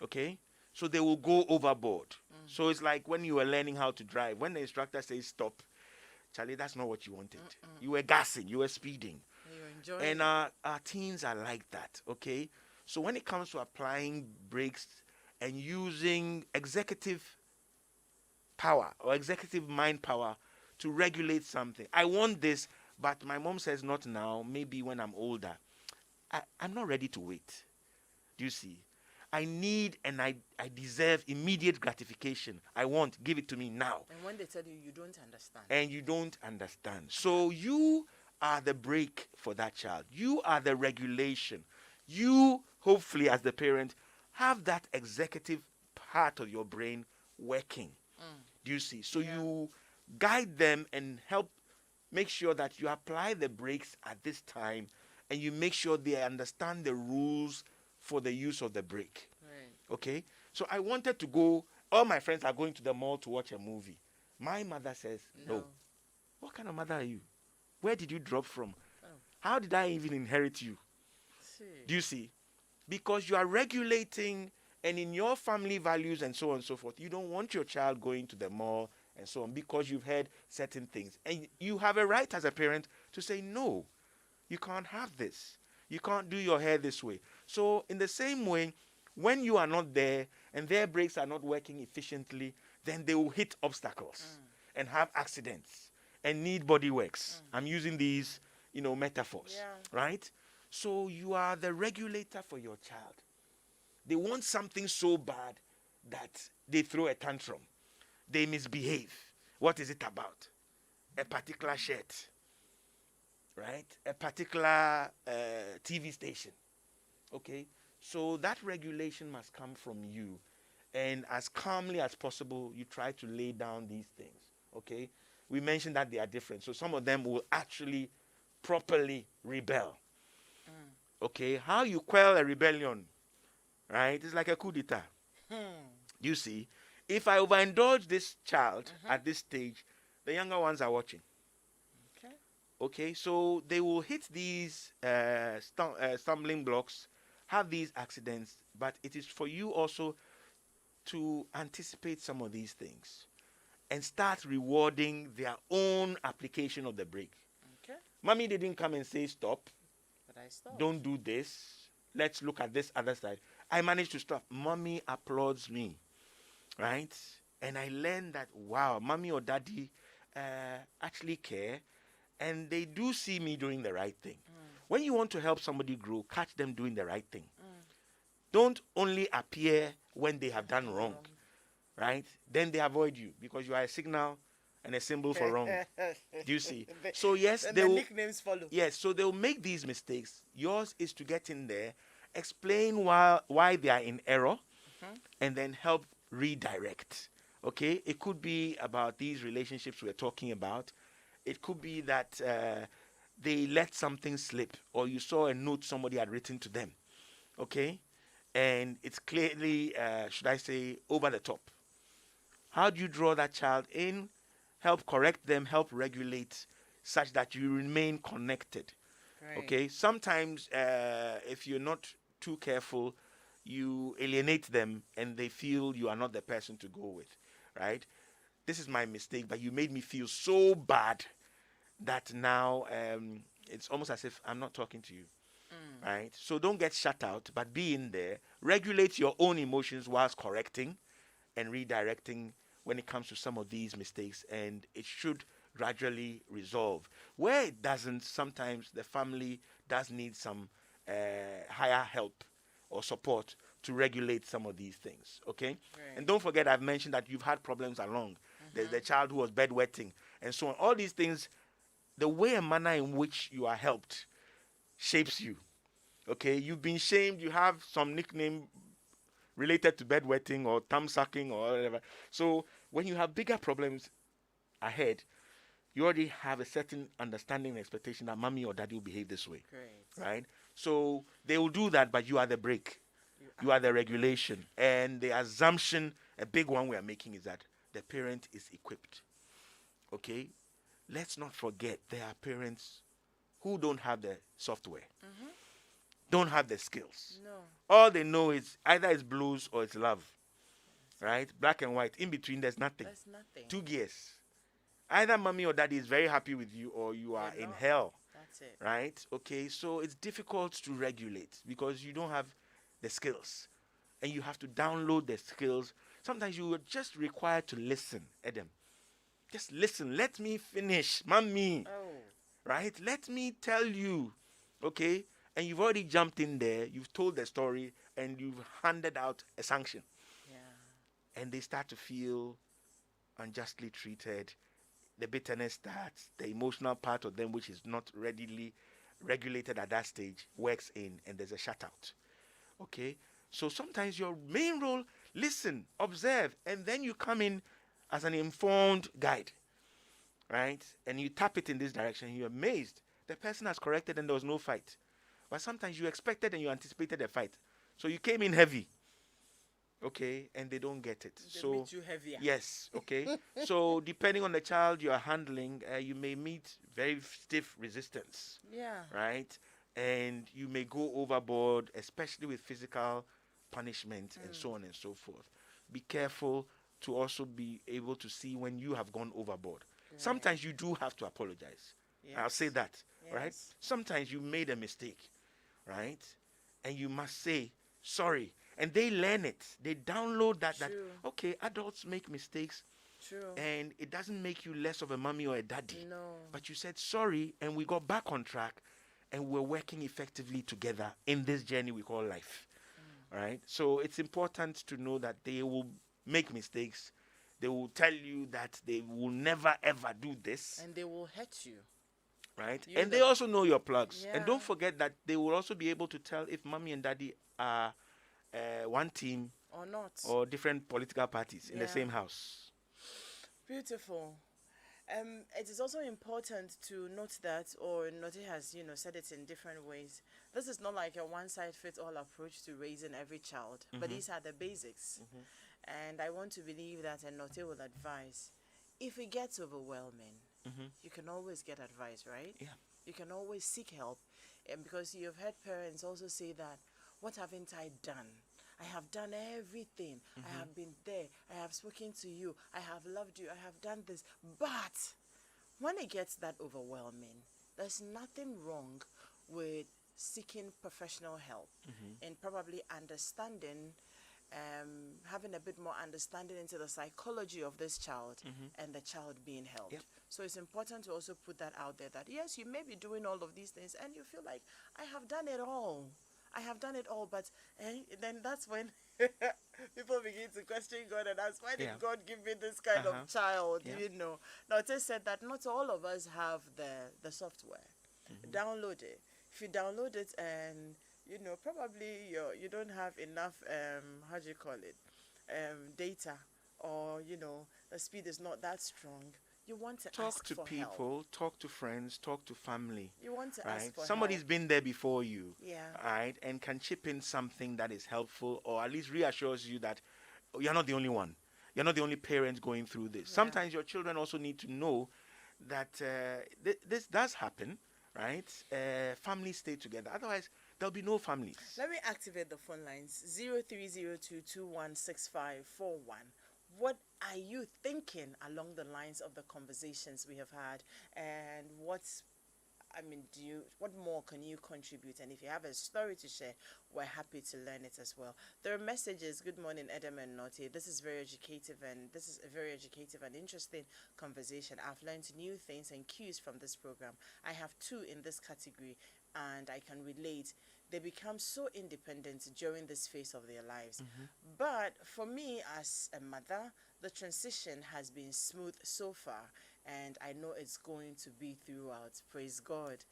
Okay? So they will go overboard. So it's like when you were learning how to drive. When the instructor says stop, Charlie, that's not what you wanted. You were gassing, you were speeding. You're enjoying And our teens are like that, okay? So when it comes to applying brakes and using executive power or executive mind power to regulate something. I want this, but my mom says not now, maybe when I'm older. I'm not ready to wait. Do you see? I need and I deserve immediate gratification. I want, give it to me now. And when they tell you, you don't understand. And you don't understand. So you are the brake for that child. You are the regulation. You, hopefully, as the parent, have that executive part of your brain working. Do you see? So you guide them and help make sure that you apply the brakes at this time and you make sure they understand the rules for the use of the brake. Right. Okay? So I wanted to go, all my friends are going to the mall to watch a movie. My mother says, no. What kind of mother are you? Where did you drop from? How did I even inherit you? Do you see? Because you are regulating, and in your family values and so on and so forth, you don't want your child going to the mall and so on because you've heard certain things. And you have a right as a parent to say, no, you can't have this. You can't do your hair this way. So in the same way, when you are not there and their brakes are not working efficiently, then they will hit obstacles and have accidents and need body works. I'm using these, metaphors, right? So you are the regulator for your child. They want something so bad that they throw a tantrum. They misbehave. What is it about? A particular shirt, right? A particular TV station. Okay? So that regulation must come from you. And as calmly as possible, you try to lay down these things. Okay? We mentioned that they are different. So some of them will actually properly rebel. Okay? How you quell a rebellion, right? It's like a coup d'etat. You see? If I overindulge this child at this stage, the younger ones are watching. Okay, so they will hit these stumbling blocks, have these accidents, but it is for you also to anticipate some of these things and start rewarding their own application of the brake. Okay. Mommy didn't come and say stop, But I stopped. don't do this, let's look at this other side. I managed to stop. Mommy applauds me, right? And I learned that, wow, mommy or daddy actually care. And they do see me doing the right thing. When you want to help somebody grow, catch them doing the right thing. Don't only appear when they have done wrong, right? Then they avoid you because you are a signal and a symbol for wrong. Do you see? So yes, Then they the will. nicknames follow. Yes, so they'll make these mistakes. Yours is to get in there, explain why they are in error, and then help redirect. Okay? It could be about these relationships we're talking about. It could be that they let something slip or you saw a note somebody had written to them. Okay? And it's clearly, should I say, over the top. How do you draw that child in, help correct them, help regulate such that you remain connected? Right. Okay? Sometimes, if you're not too careful, you alienate them and they feel you are not the person to go with, right? This is my mistake, but you made me feel so bad that now it's almost as if I'm not talking to you, right? So don't get shut out, but be in there. Regulate your own emotions whilst correcting and redirecting when it comes to some of these mistakes, and it should gradually resolve. Where it doesn't, sometimes the family does need some higher help or support to regulate some of these things. Okay? And don't forget, I've mentioned that you've had problems along. There's the child who was bedwetting and so on. All these things, the way and manner in which you are helped shapes you. Okay? You've been shamed, you have some nickname related to bedwetting or thumb sucking or whatever. So when you have bigger problems ahead, you already have a certain understanding and expectation that mommy or daddy will behave this way. Great. Right? So they will do that, but you are the break. You are the regulation. And the assumption, a big one we are making, is that the parent is equipped. Okay? Let's not forget there are parents who don't have the software, don't have the skills. No. All they know is either it's blues or it's love. Right? Black and white. In between, there's nothing. That's nothing. 2 gears. Either mommy or daddy is very happy with you or you are They're in not. hell. That's it. Right? Okay, so it's difficult to regulate because you don't have the skills. And you have to download the skills. Sometimes you are just required to listen, Adam. Just listen. Let me finish. Mommy. Oh. Right? Let me tell you. Okay? And you've already jumped in there. You've told the story and you've handed out a sanction. Yeah. And they start to feel unjustly treated. The bitterness starts. The emotional part of them, which is not readily regulated at that stage, works in, and there's a shutout. Okay? So sometimes your main role, listen, observe, and then you come in as an informed guide. Right? And you tap it in this direction. You're amazed. The person has corrected and there was no fight. But sometimes you expected and you anticipated a fight. So you came in heavy. Okay? And they don't get it. They So meet you heavier. yes, okay. So depending on the child you are handling, you may meet very stiff resistance, Yeah. right? And you may go overboard, especially with physical punishment and so on and so forth. Be careful to also be able to see when you have gone overboard. Sometimes you do have to apologize. I'll say that, right? Yes. Sometimes you made a mistake, right? And you must say sorry. And they learn it. They download that, True. okay, adults make mistakes True. and it doesn't make you less of a mommy or a daddy. No. But you said sorry and we got back on track and we're working effectively together in this journey we call life. Right? So it's important to know that they will make mistakes. They will tell you that they will never ever do this. And they will hurt you. Right? You And they know- also know your plugs. And Yeah. don't forget that they will also be able to tell if mommy and daddy are one team Or not. or different political parties in the Yeah. same house. Beautiful. It is also important to note that, or Noti has, said it in different ways. This is not like a one-size-fits-all approach to raising every child, but these are the basics. And I want to believe that, and Noti will advise, if it gets overwhelming, you can always get advice, right? Yeah. You can always seek help, and because you've heard parents also say that, what haven't I done? I have done everything. I have been there. I have spoken to you. I have loved you. I have done this. But when it gets that overwhelming, there's nothing wrong with seeking professional help and probably understanding, having a bit more understanding into the psychology of this child and the child being helped. Yep. So it's important to also put that out there that, yes, you may be doing all of these things and you feel like, I have done it all. I have done it all, but then that's when people begin to question God and ask, why did Yeah. God give me this kind Uh-huh. of child? Yeah. Now it is said that not all of us have the software. Download it. If you download it and probably you don't have enough how do you call it, data, or the speed is not that strong, you want to Talk ask to for people, help. talk to friends, talk to family. You want to Right? ask for Somebody's help. been there before you. Yeah. Right? And can chip in something that is helpful or at least reassures you that you're not the only one. You're not the only parent going through this. Sometimes your children also need to know that this does happen, right? Families stay together. Otherwise, there'll be no families. Let me activate the phone lines 0302216541. What are you thinking along the lines of the conversations we have had, and what more can you contribute? And if you have a story to share, we're happy to learn it as well. There are messages. Good morning, Adam and Naughty. This is a very educative and interesting conversation. I've learned new things and cues from this program. I have two in this category, and I can relate. They become so independent during this phase of their lives. But for me, as a mother, the transition has been smooth so far, and I know it's going to be throughout. Praise God.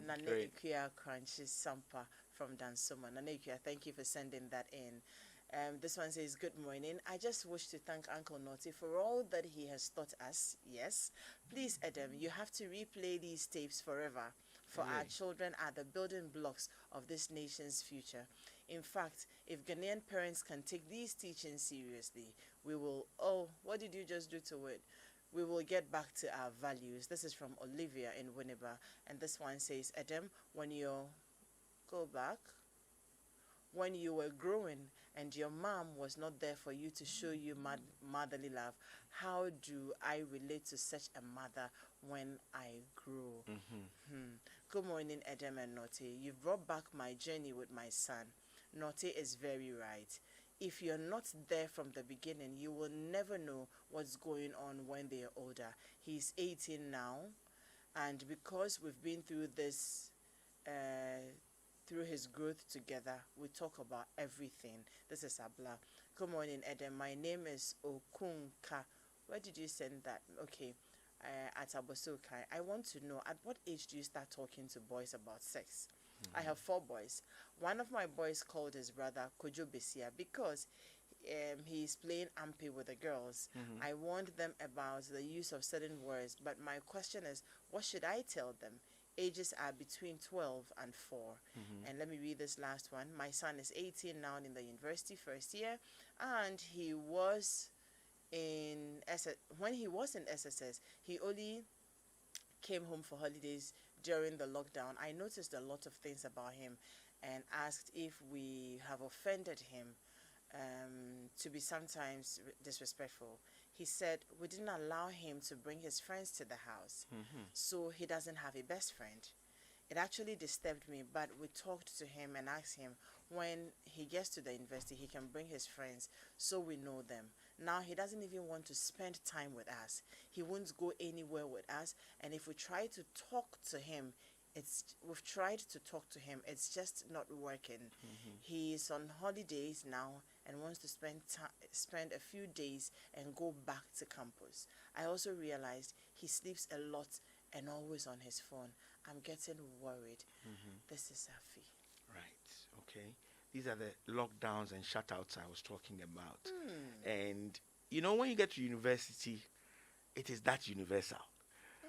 Nane Great. Ikuya Crunches Sampa from Dansoma. Nane Ikuya, thank you for sending that in. This one says, good morning. I just wish to thank Uncle Naughty for all that he has taught us. Yes. Please, Adam, you have to replay these tapes forever. For our children are the building blocks of this nation's future. In fact, if Ghanaian parents can take these teachings seriously, we will, what did you just do to it? We will get back to our values. This is from Olivia in Winneba. And this one says, Adam, when you were growing and your mom was not there for you to show you motherly love, how do I relate to such a mother when I grow? Good morning, Adam and Naughty. You've brought back my journey with my son. Naughty is very right. If you're not there from the beginning, you will never know what's going on when they're older. He's 18 now, and because we've been through this, through his growth together, we talk about everything. This is Abla. Good morning, Adam. My name is Okunka. Where did you send that? Okay. At Abosokai. I want to know, at what age do you start talking to boys about sex? I have 4 boys. One of my boys called his brother Kojo Besia because he's playing ampe with the girls. I warned them about the use of certain words, but my question is, what should I tell them? Ages are between 12 and 4. And let me read this last one. My son is 18 now in the university first year, and he was when he was in SSS, he only came home for holidays during the lockdown. I noticed a lot of things about him and asked if we have offended him, to be sometimes disrespectful. He said we didn't allow him to bring his friends to the house, so he doesn't have a best friend. It actually disturbed me, but we talked to him and asked him when he gets to the university, he can bring his friends so we know them. Now he doesn't even want to spend time with us. He won't go anywhere with us, and if we try to talk to him, we've tried to talk to him, it's just not working. He's on holidays now and wants to spend a few days and go back to campus. I also realized he sleeps a lot and always on his phone. I'm getting worried. This is Safi. Right. Okay. These are the lockdowns and shutouts I was talking about. And when you get to university, it is that universal,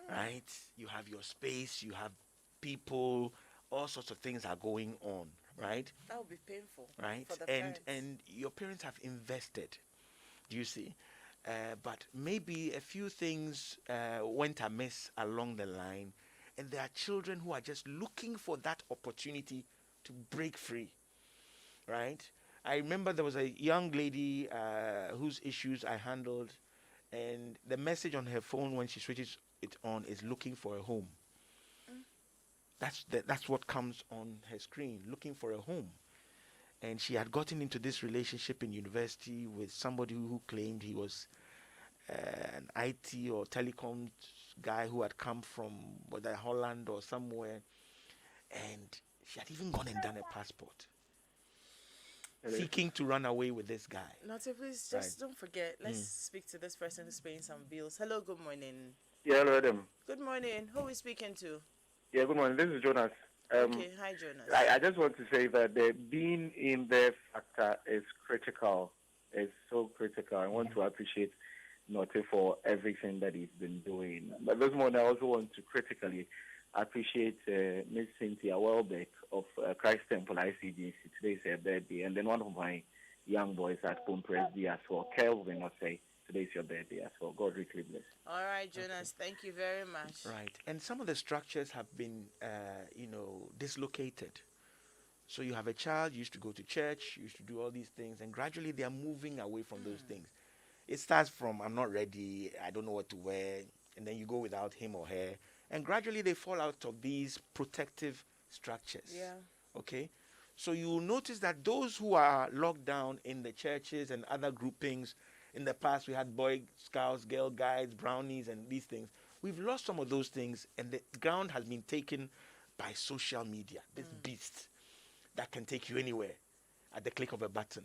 right? You have your space, you have people, all sorts of things are going on, right? That would be painful, right? for the parents. And your parents have invested. Do you see? But maybe a few things went amiss along the line, and there are children who are just looking for that opportunity to break free, right? I remember there was a young lady whose issues I handled, and the message on her phone when she switches it on is looking for a home. That's what comes on her screen, looking for a home. And she had gotten into this relationship in university with somebody who claimed he was an IT or telecom guy who had come from whether Holland or somewhere. And she had even gone and done a passport, seeking to run away with this guy. Naughty, please just don't forget. Let's speak to this person who's paying some bills. Hello, good morning. Yeah, hello, Adam. Good morning. Who are we speaking to? Yeah, good morning. This is Jonas. Okay, hi, Jonas. I just want to say that the being in there factor is critical. It's so critical. I want to appreciate Note for everything that he's been doing. But this morning, I also want to critically appreciate Miss Cynthia Welbeck of Christ Temple ICGC. Today is her birthday. And then one of my young boys at Pumpres D as well, Kelvin, I'll say. Today's your birthday as well. God richly bless. All right, Jonas, thank you very much. Right. And some of the structures have been, dislocated. So you have a child, you used to go to church, you used to do all these things, and gradually they are moving away from those things. It starts from, I'm not ready, I don't know what to wear, and then you go without him or her, And gradually they fall out of these protective structures. Yeah. Okay? So you will notice that those who are locked down in the churches and other groupings, in the past we had Boy Scouts, Girl Guides, Brownies, and these things. We've lost some of those things, and the ground has been taken by social media, this beast that can take you anywhere at the click of a button.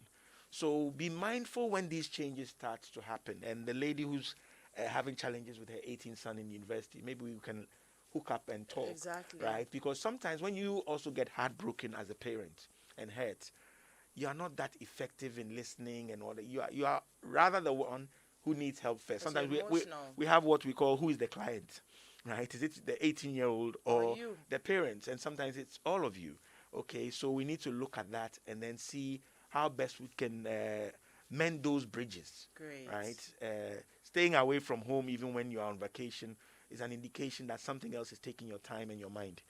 So be mindful when these changes start to happen. And the lady who's having challenges with her 18th son in university, maybe we can hook up and talk. Exactly. Right? Because sometimes when you also get heartbroken as a parent and hurt, you are not that effective in listening and all that. You are rather the one who needs help first. Because Sometimes you're emotional. we have what we call who is the client, right? Is it the 18-year-old or you. the parents? And sometimes it's all of you. Okay, so we need to look at that and then see how best we can mend those bridges. Great. Right? Staying away from home even when you are on vacation is an indication that something else is taking your time and your mind.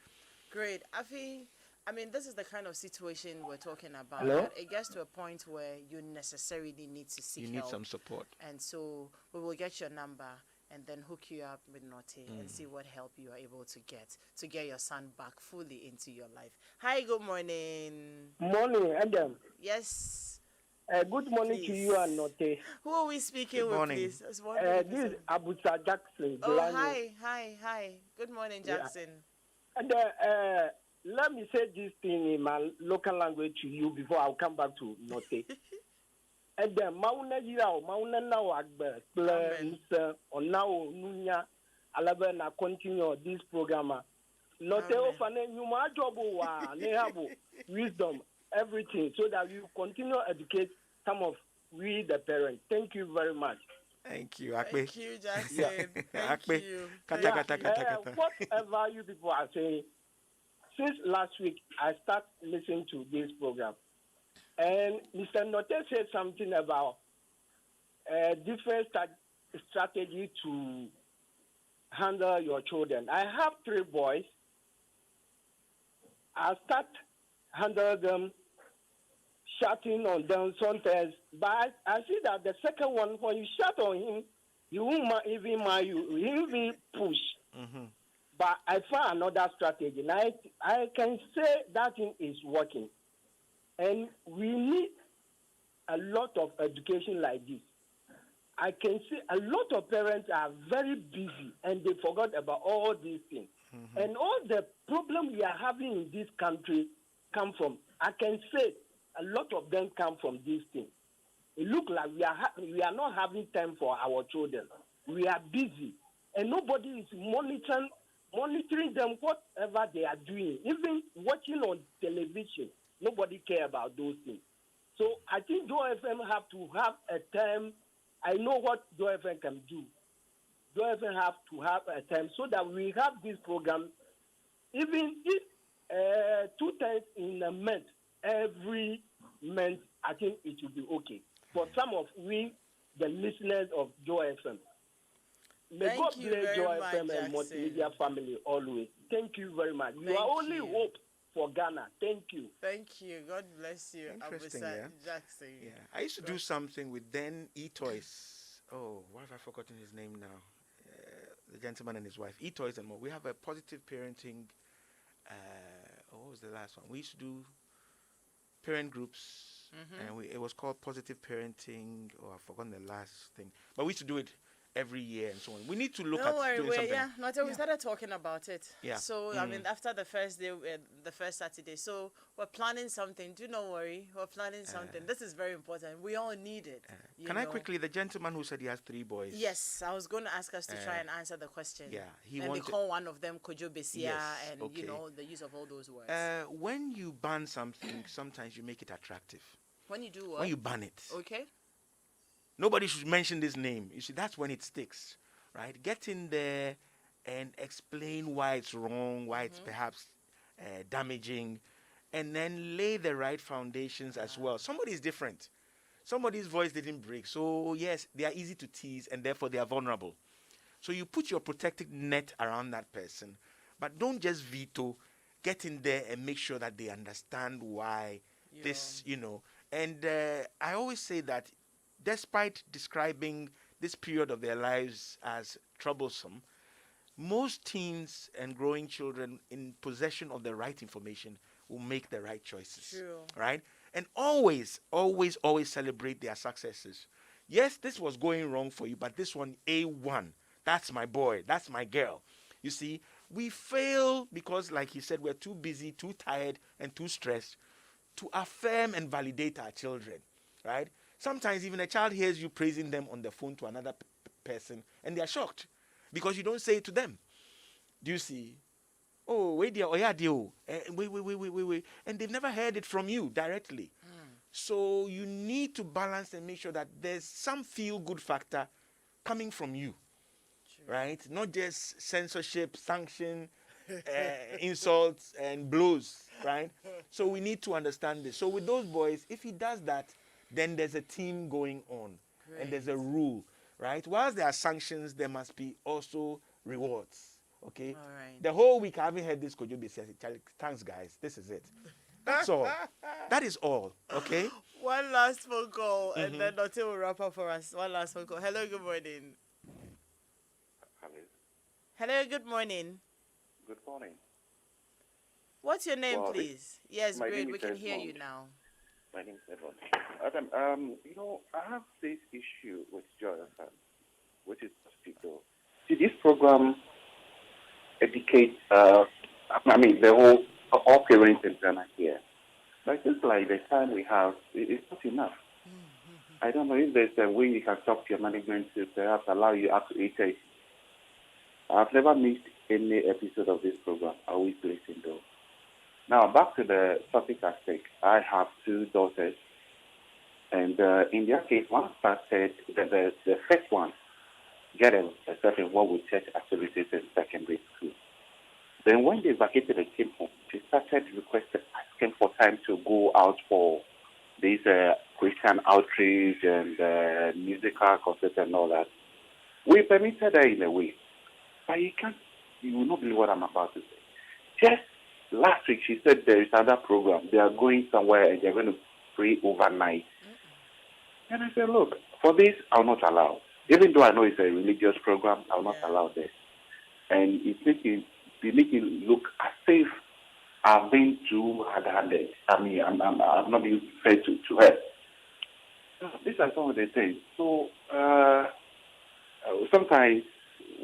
Great. Afi, I mean, this is the kind of situation we're talking about. Hello? That it gets to a point where you necessarily need to seek You need help. some support. And so we will get your number and then hook you up with Notte and see what help you are able to get your son back fully into your life. Hi, good morning. Morning, Adam. Yes. Good morning to Please. you and Notte. Who are we speaking Good with, morning. please? That's one This is Abusa Jackson. Oh, Jelani. hi. Good morning, Yeah. Jackson. And let me say this thing in my local language to you before I'll come back to Notte. And then Mauna Yao, Mauna now Agbe, Amen. or now Nunya, Alabama continue this program. Notte Amen. Ofane, you ma jobo wa, nehabu, wisdom, everything, so that you continue educate some of we the parents. Thank you very much. Thank you, Akpe. Thank you, Jackson. Thank Akpe. you. Kata, kata, kata, kata. Whatever you people are saying, since last week I start listening to this program, and Mr. Notte said something about different strategy to handle your children. I have 3 boys. I start handle them, shouting on them sometimes, but I see that the second one, when you shout on him, he won't even mind you. He will be push. Mm-hmm. But I found another strategy. And I can say that thing is working. And we need a lot of education like this. I can see a lot of parents are very busy and they forgot about all these things. Mm-hmm. And all the problem we are having in this country come from, I can say a lot of them come from these things. It looks like we are not having time for our children. We are busy. And nobody is monitoring them, whatever they are doing. Even watching on television, nobody care about those things. So I think Joe FM have to have a time. I know what Joe FM can do. Joe FM have to have a time so that we have this program, even if 2 times in a month, every month, I think it will be okay. For some of we, the listeners of Joe FM. May Thank God you bless very Joe much, FM and Jackson. Multimedia family always. Thank you very much. You Thank are only you. hope for Ghana. Thank you. Thank you. God bless you, Interesting, Abusa yeah? Jackson. Yeah, I used to do something with then E-Toys. Oh, why have I forgotten his name now? The gentleman and his wife. E-Toys and more. We have a positive parenting. What was the last one? We used to do parent groups, and it was called Positive Parenting. Oh, I've forgotten the last thing. But we used to do it every year and so on. We need to look Don't at worry, doing something. we started talking about it. Yeah. So, I mean, after the first day, the first Saturday, so we're planning something. Do not worry, we're planning something. This is very important. We all need it. you Can I know. quickly, the gentleman who said he has 3 boys. Yes, I was going to ask us to try and answer the question. yeah, he and wanted- they call one of them Kojo Besia, Yes, and okay. you know the use of all those words. When you ban something, sometimes you make it attractive. when you do what? When you ban it. Okay. Nobody should mention this name. You see, that's when it sticks, right? Get in there and explain why it's wrong, why it's perhaps damaging, and then lay the right foundations as well. Somebody is different. Somebody's voice didn't break. So, yes, they are easy to tease, and therefore they are vulnerable. So you put your protective net around that person, but don't just veto. Get in there and make sure that they understand why this, you know. And I always say that despite describing this period of their lives as troublesome, most teens and growing children in possession of the right information will make the right choices. True. Right? And always, always, always celebrate their successes. Yes, this was going wrong for you, but this one, A1. That's my boy. That's my girl. You see, we fail because, like he said, we're too busy, too tired, and too stressed to affirm and validate our children. Right? Sometimes even a child hears you praising them on the phone to another person, and they are shocked because you don't say it to them. Do you see? Oh, wait there, oh yeah, dear. Wait. And they've never heard it from you directly. So you need to balance and make sure that there's some feel-good factor coming from you, right? Not just censorship, sanction, insults, and blows, right? So we need to understand this. So with those boys, if he does that, then there's a team going on, and there's a rule, right? Whilst there are sanctions, there must be also rewards, okay? All right. The whole week I haven't heard this Kojobi say, thanks guys, this is it. That's all. That is all, okay? One last phone call, and then Notte will wrap up for us. One last phone call. Hello, good morning. Hello, good morning. Good morning. What's your name, Well, please? Yes, my great. name We is can hear you Edmond. now. My name is Edward. Adam, I have this issue with Jonathan, which is positive though. See, this program educates, the whole, all parents in Ghana here. But it's like the time we have, it's not enough. I don't know if there's a way you can talk to your management to perhaps allow you up to 8:30. I've never missed any episode of this program. I always listen though. Now, back to the topic aspect. I have two daughters, and in their case, one started, the first one, get herself involved with church activities in secondary school. Then when they vacated and came home, she started asking for time to go out for these Christian outreach and musical concerts and all that. We permitted her in a way. But you will not believe what I'm about to say. Just last week, she said there is another program. They are going somewhere and they're going to pray overnight. And I said, look, for this, I'll not allow. Even though I know it's a religious program, I'll not allow this. And they make it look as if I've been too hard-handed. I mean, I'm not being fair to her. These are some of the things. So sometimes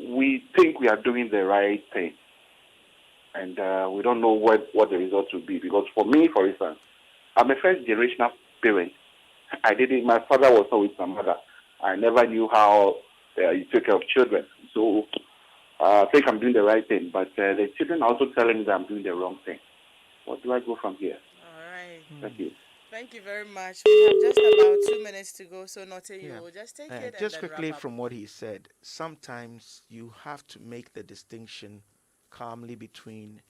we think we are doing the right thing, and we don't know what the result will be. Because for me, for instance, I'm a first-generational parent. My father was not with my mother. I never knew how you take care of children. So I think I'm doing the right thing, but the children are also telling me that I'm doing the wrong thing. What do I go from here? All right. Thank you. Thank you very much. We have just about 2 minutes to go, so Notte, you will just take it Just and then quickly wrap up. from what he said, sometimes you have to make the distinction calmly between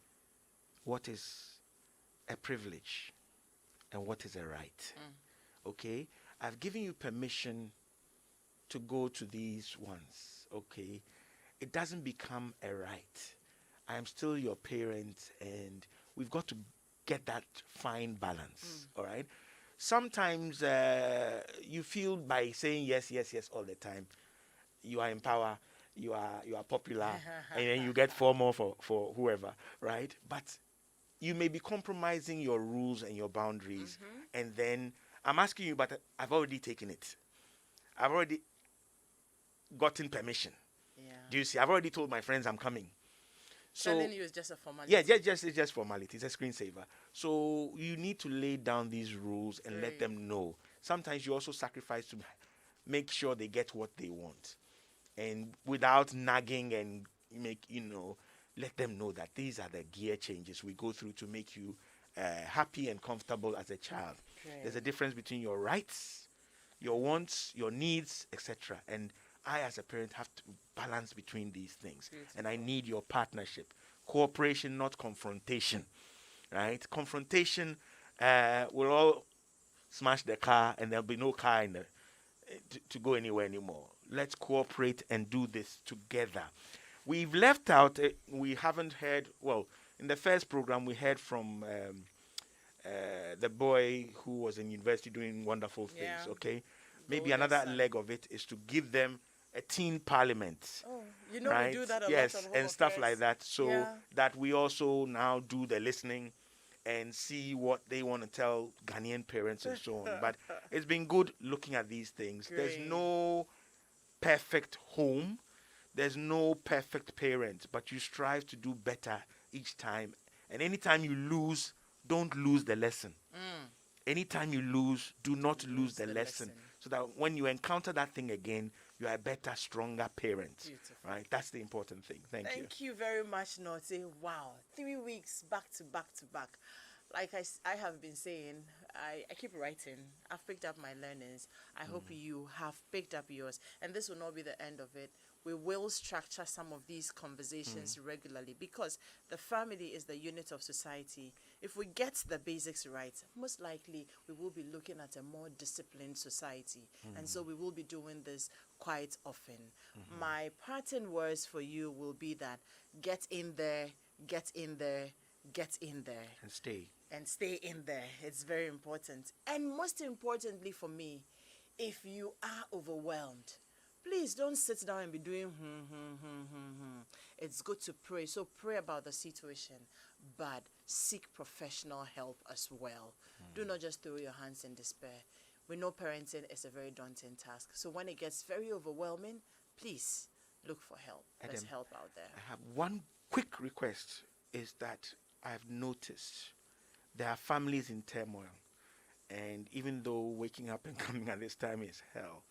what is a privilege and what is a right. Okay? I've given you permission to go to these ones. Okay? It doesn't become a right. I am still your parent, and we've got to get that fine balance. All right? Sometimes you feel by saying yes all the time, you are in power, you are popular, and then you get 4 more for whoever, right? But you may be compromising your rules and your boundaries, and then I'm asking you, but I've already taken it. I've already gotten permission. Yeah. Do you see? I've already told my friends I'm coming. So Telling you is just a formality. yeah, it's just formality. It's a screensaver. So you need to lay down these rules and let them know. Sometimes you also sacrifice to make sure they get what they want, and without nagging and let them know that these are the gear changes we go through to make you happy and comfortable as a child. There's a difference between your rights, your wants, your needs, etc. And I, as a parent, have to balance between these things. And I need your partnership. Cooperation, not confrontation. Right? Confrontation will all smash the car, and there'll be no car to go anywhere anymore. Let's cooperate and do this together. We've left out, we haven't heard, well, in the first program, we heard from the boy who was in university doing wonderful things, okay? Maybe Golden another son. leg of it is to give them a teen parliament. Oh, you know right? we do that a yes, lot on Home and stuff Affairs. like that. So Yeah. that we also now do the listening and see what they want to tell Ghanaian parents and so on. But it's been good looking at these things. There's Great. no perfect home. There's no perfect parent, but you strive to do better each time. And anytime you lose, don't lose the lesson. Anytime you lose, do not lose the lesson. So that when you encounter that thing again, you are a better, stronger parent. Beautiful. Right? That's the important thing. Thank you. Thank you very much, Naughty. Wow, 3 weeks back to back to back. Like I have been saying, I keep writing. I've picked up my learnings. I hope you have picked up yours. And this will not be the end of it. We will structure some of these conversations regularly because the family is the unit of society. If we get the basics right, most likely we will be looking at a more disciplined society. And so we will be doing this quite often. My parting words for you will be that get in there, get in there, get in there. And stay. And stay in there. It's very important. And most importantly for me, if you are overwhelmed, please don't sit down and be doing It's good to pray. So pray about the situation, but seek professional help as well. Do not just throw your hands in despair. We know parenting is a very daunting task. So when it gets very overwhelming, please look for help. There's Adam, help out there. I have one quick request is that I've noticed there are families in turmoil. And even though waking up and coming at this time is hell,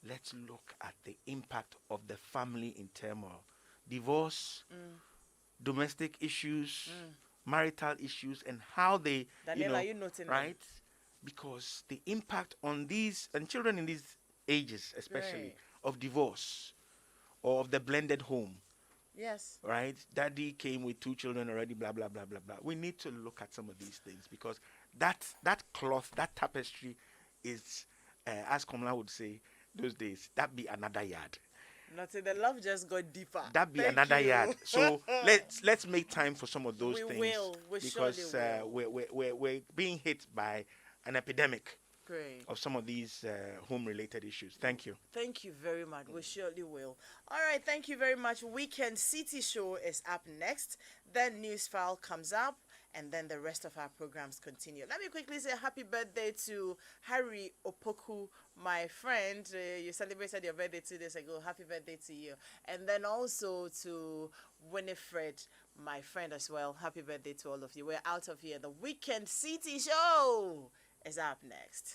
let's look at the impact of the family in turmoil. Divorce, domestic issues, marital issues, and how they, Daniel, are you noting them? right? Because the impact on these, and children in these ages especially, Right. of divorce or of the blended home, Yes. right? Daddy came with 2 children already, blah, blah, blah, blah, blah. We need to look at some of these things because that cloth, that tapestry is, as Komla would say those days, that be another yard. Nothing. The love just got deeper. That be Thank another you. yard. So let's make time for some of those We things. will. We because surely will. we're being hit by an epidemic Great. of some of these home-related issues. Thank you. Thank you very much. We surely will. All right. Thank you very much. Weekend City Show is up next. Then News File comes up. And then the rest of our programs continue. Let me quickly say happy birthday to Harry Opoku, my friend. You celebrated your birthday 2 days ago. Happy birthday to you. And then also to Winifred, my friend as well. Happy birthday to all of you. We're out of here. The Weekend City Show is up next.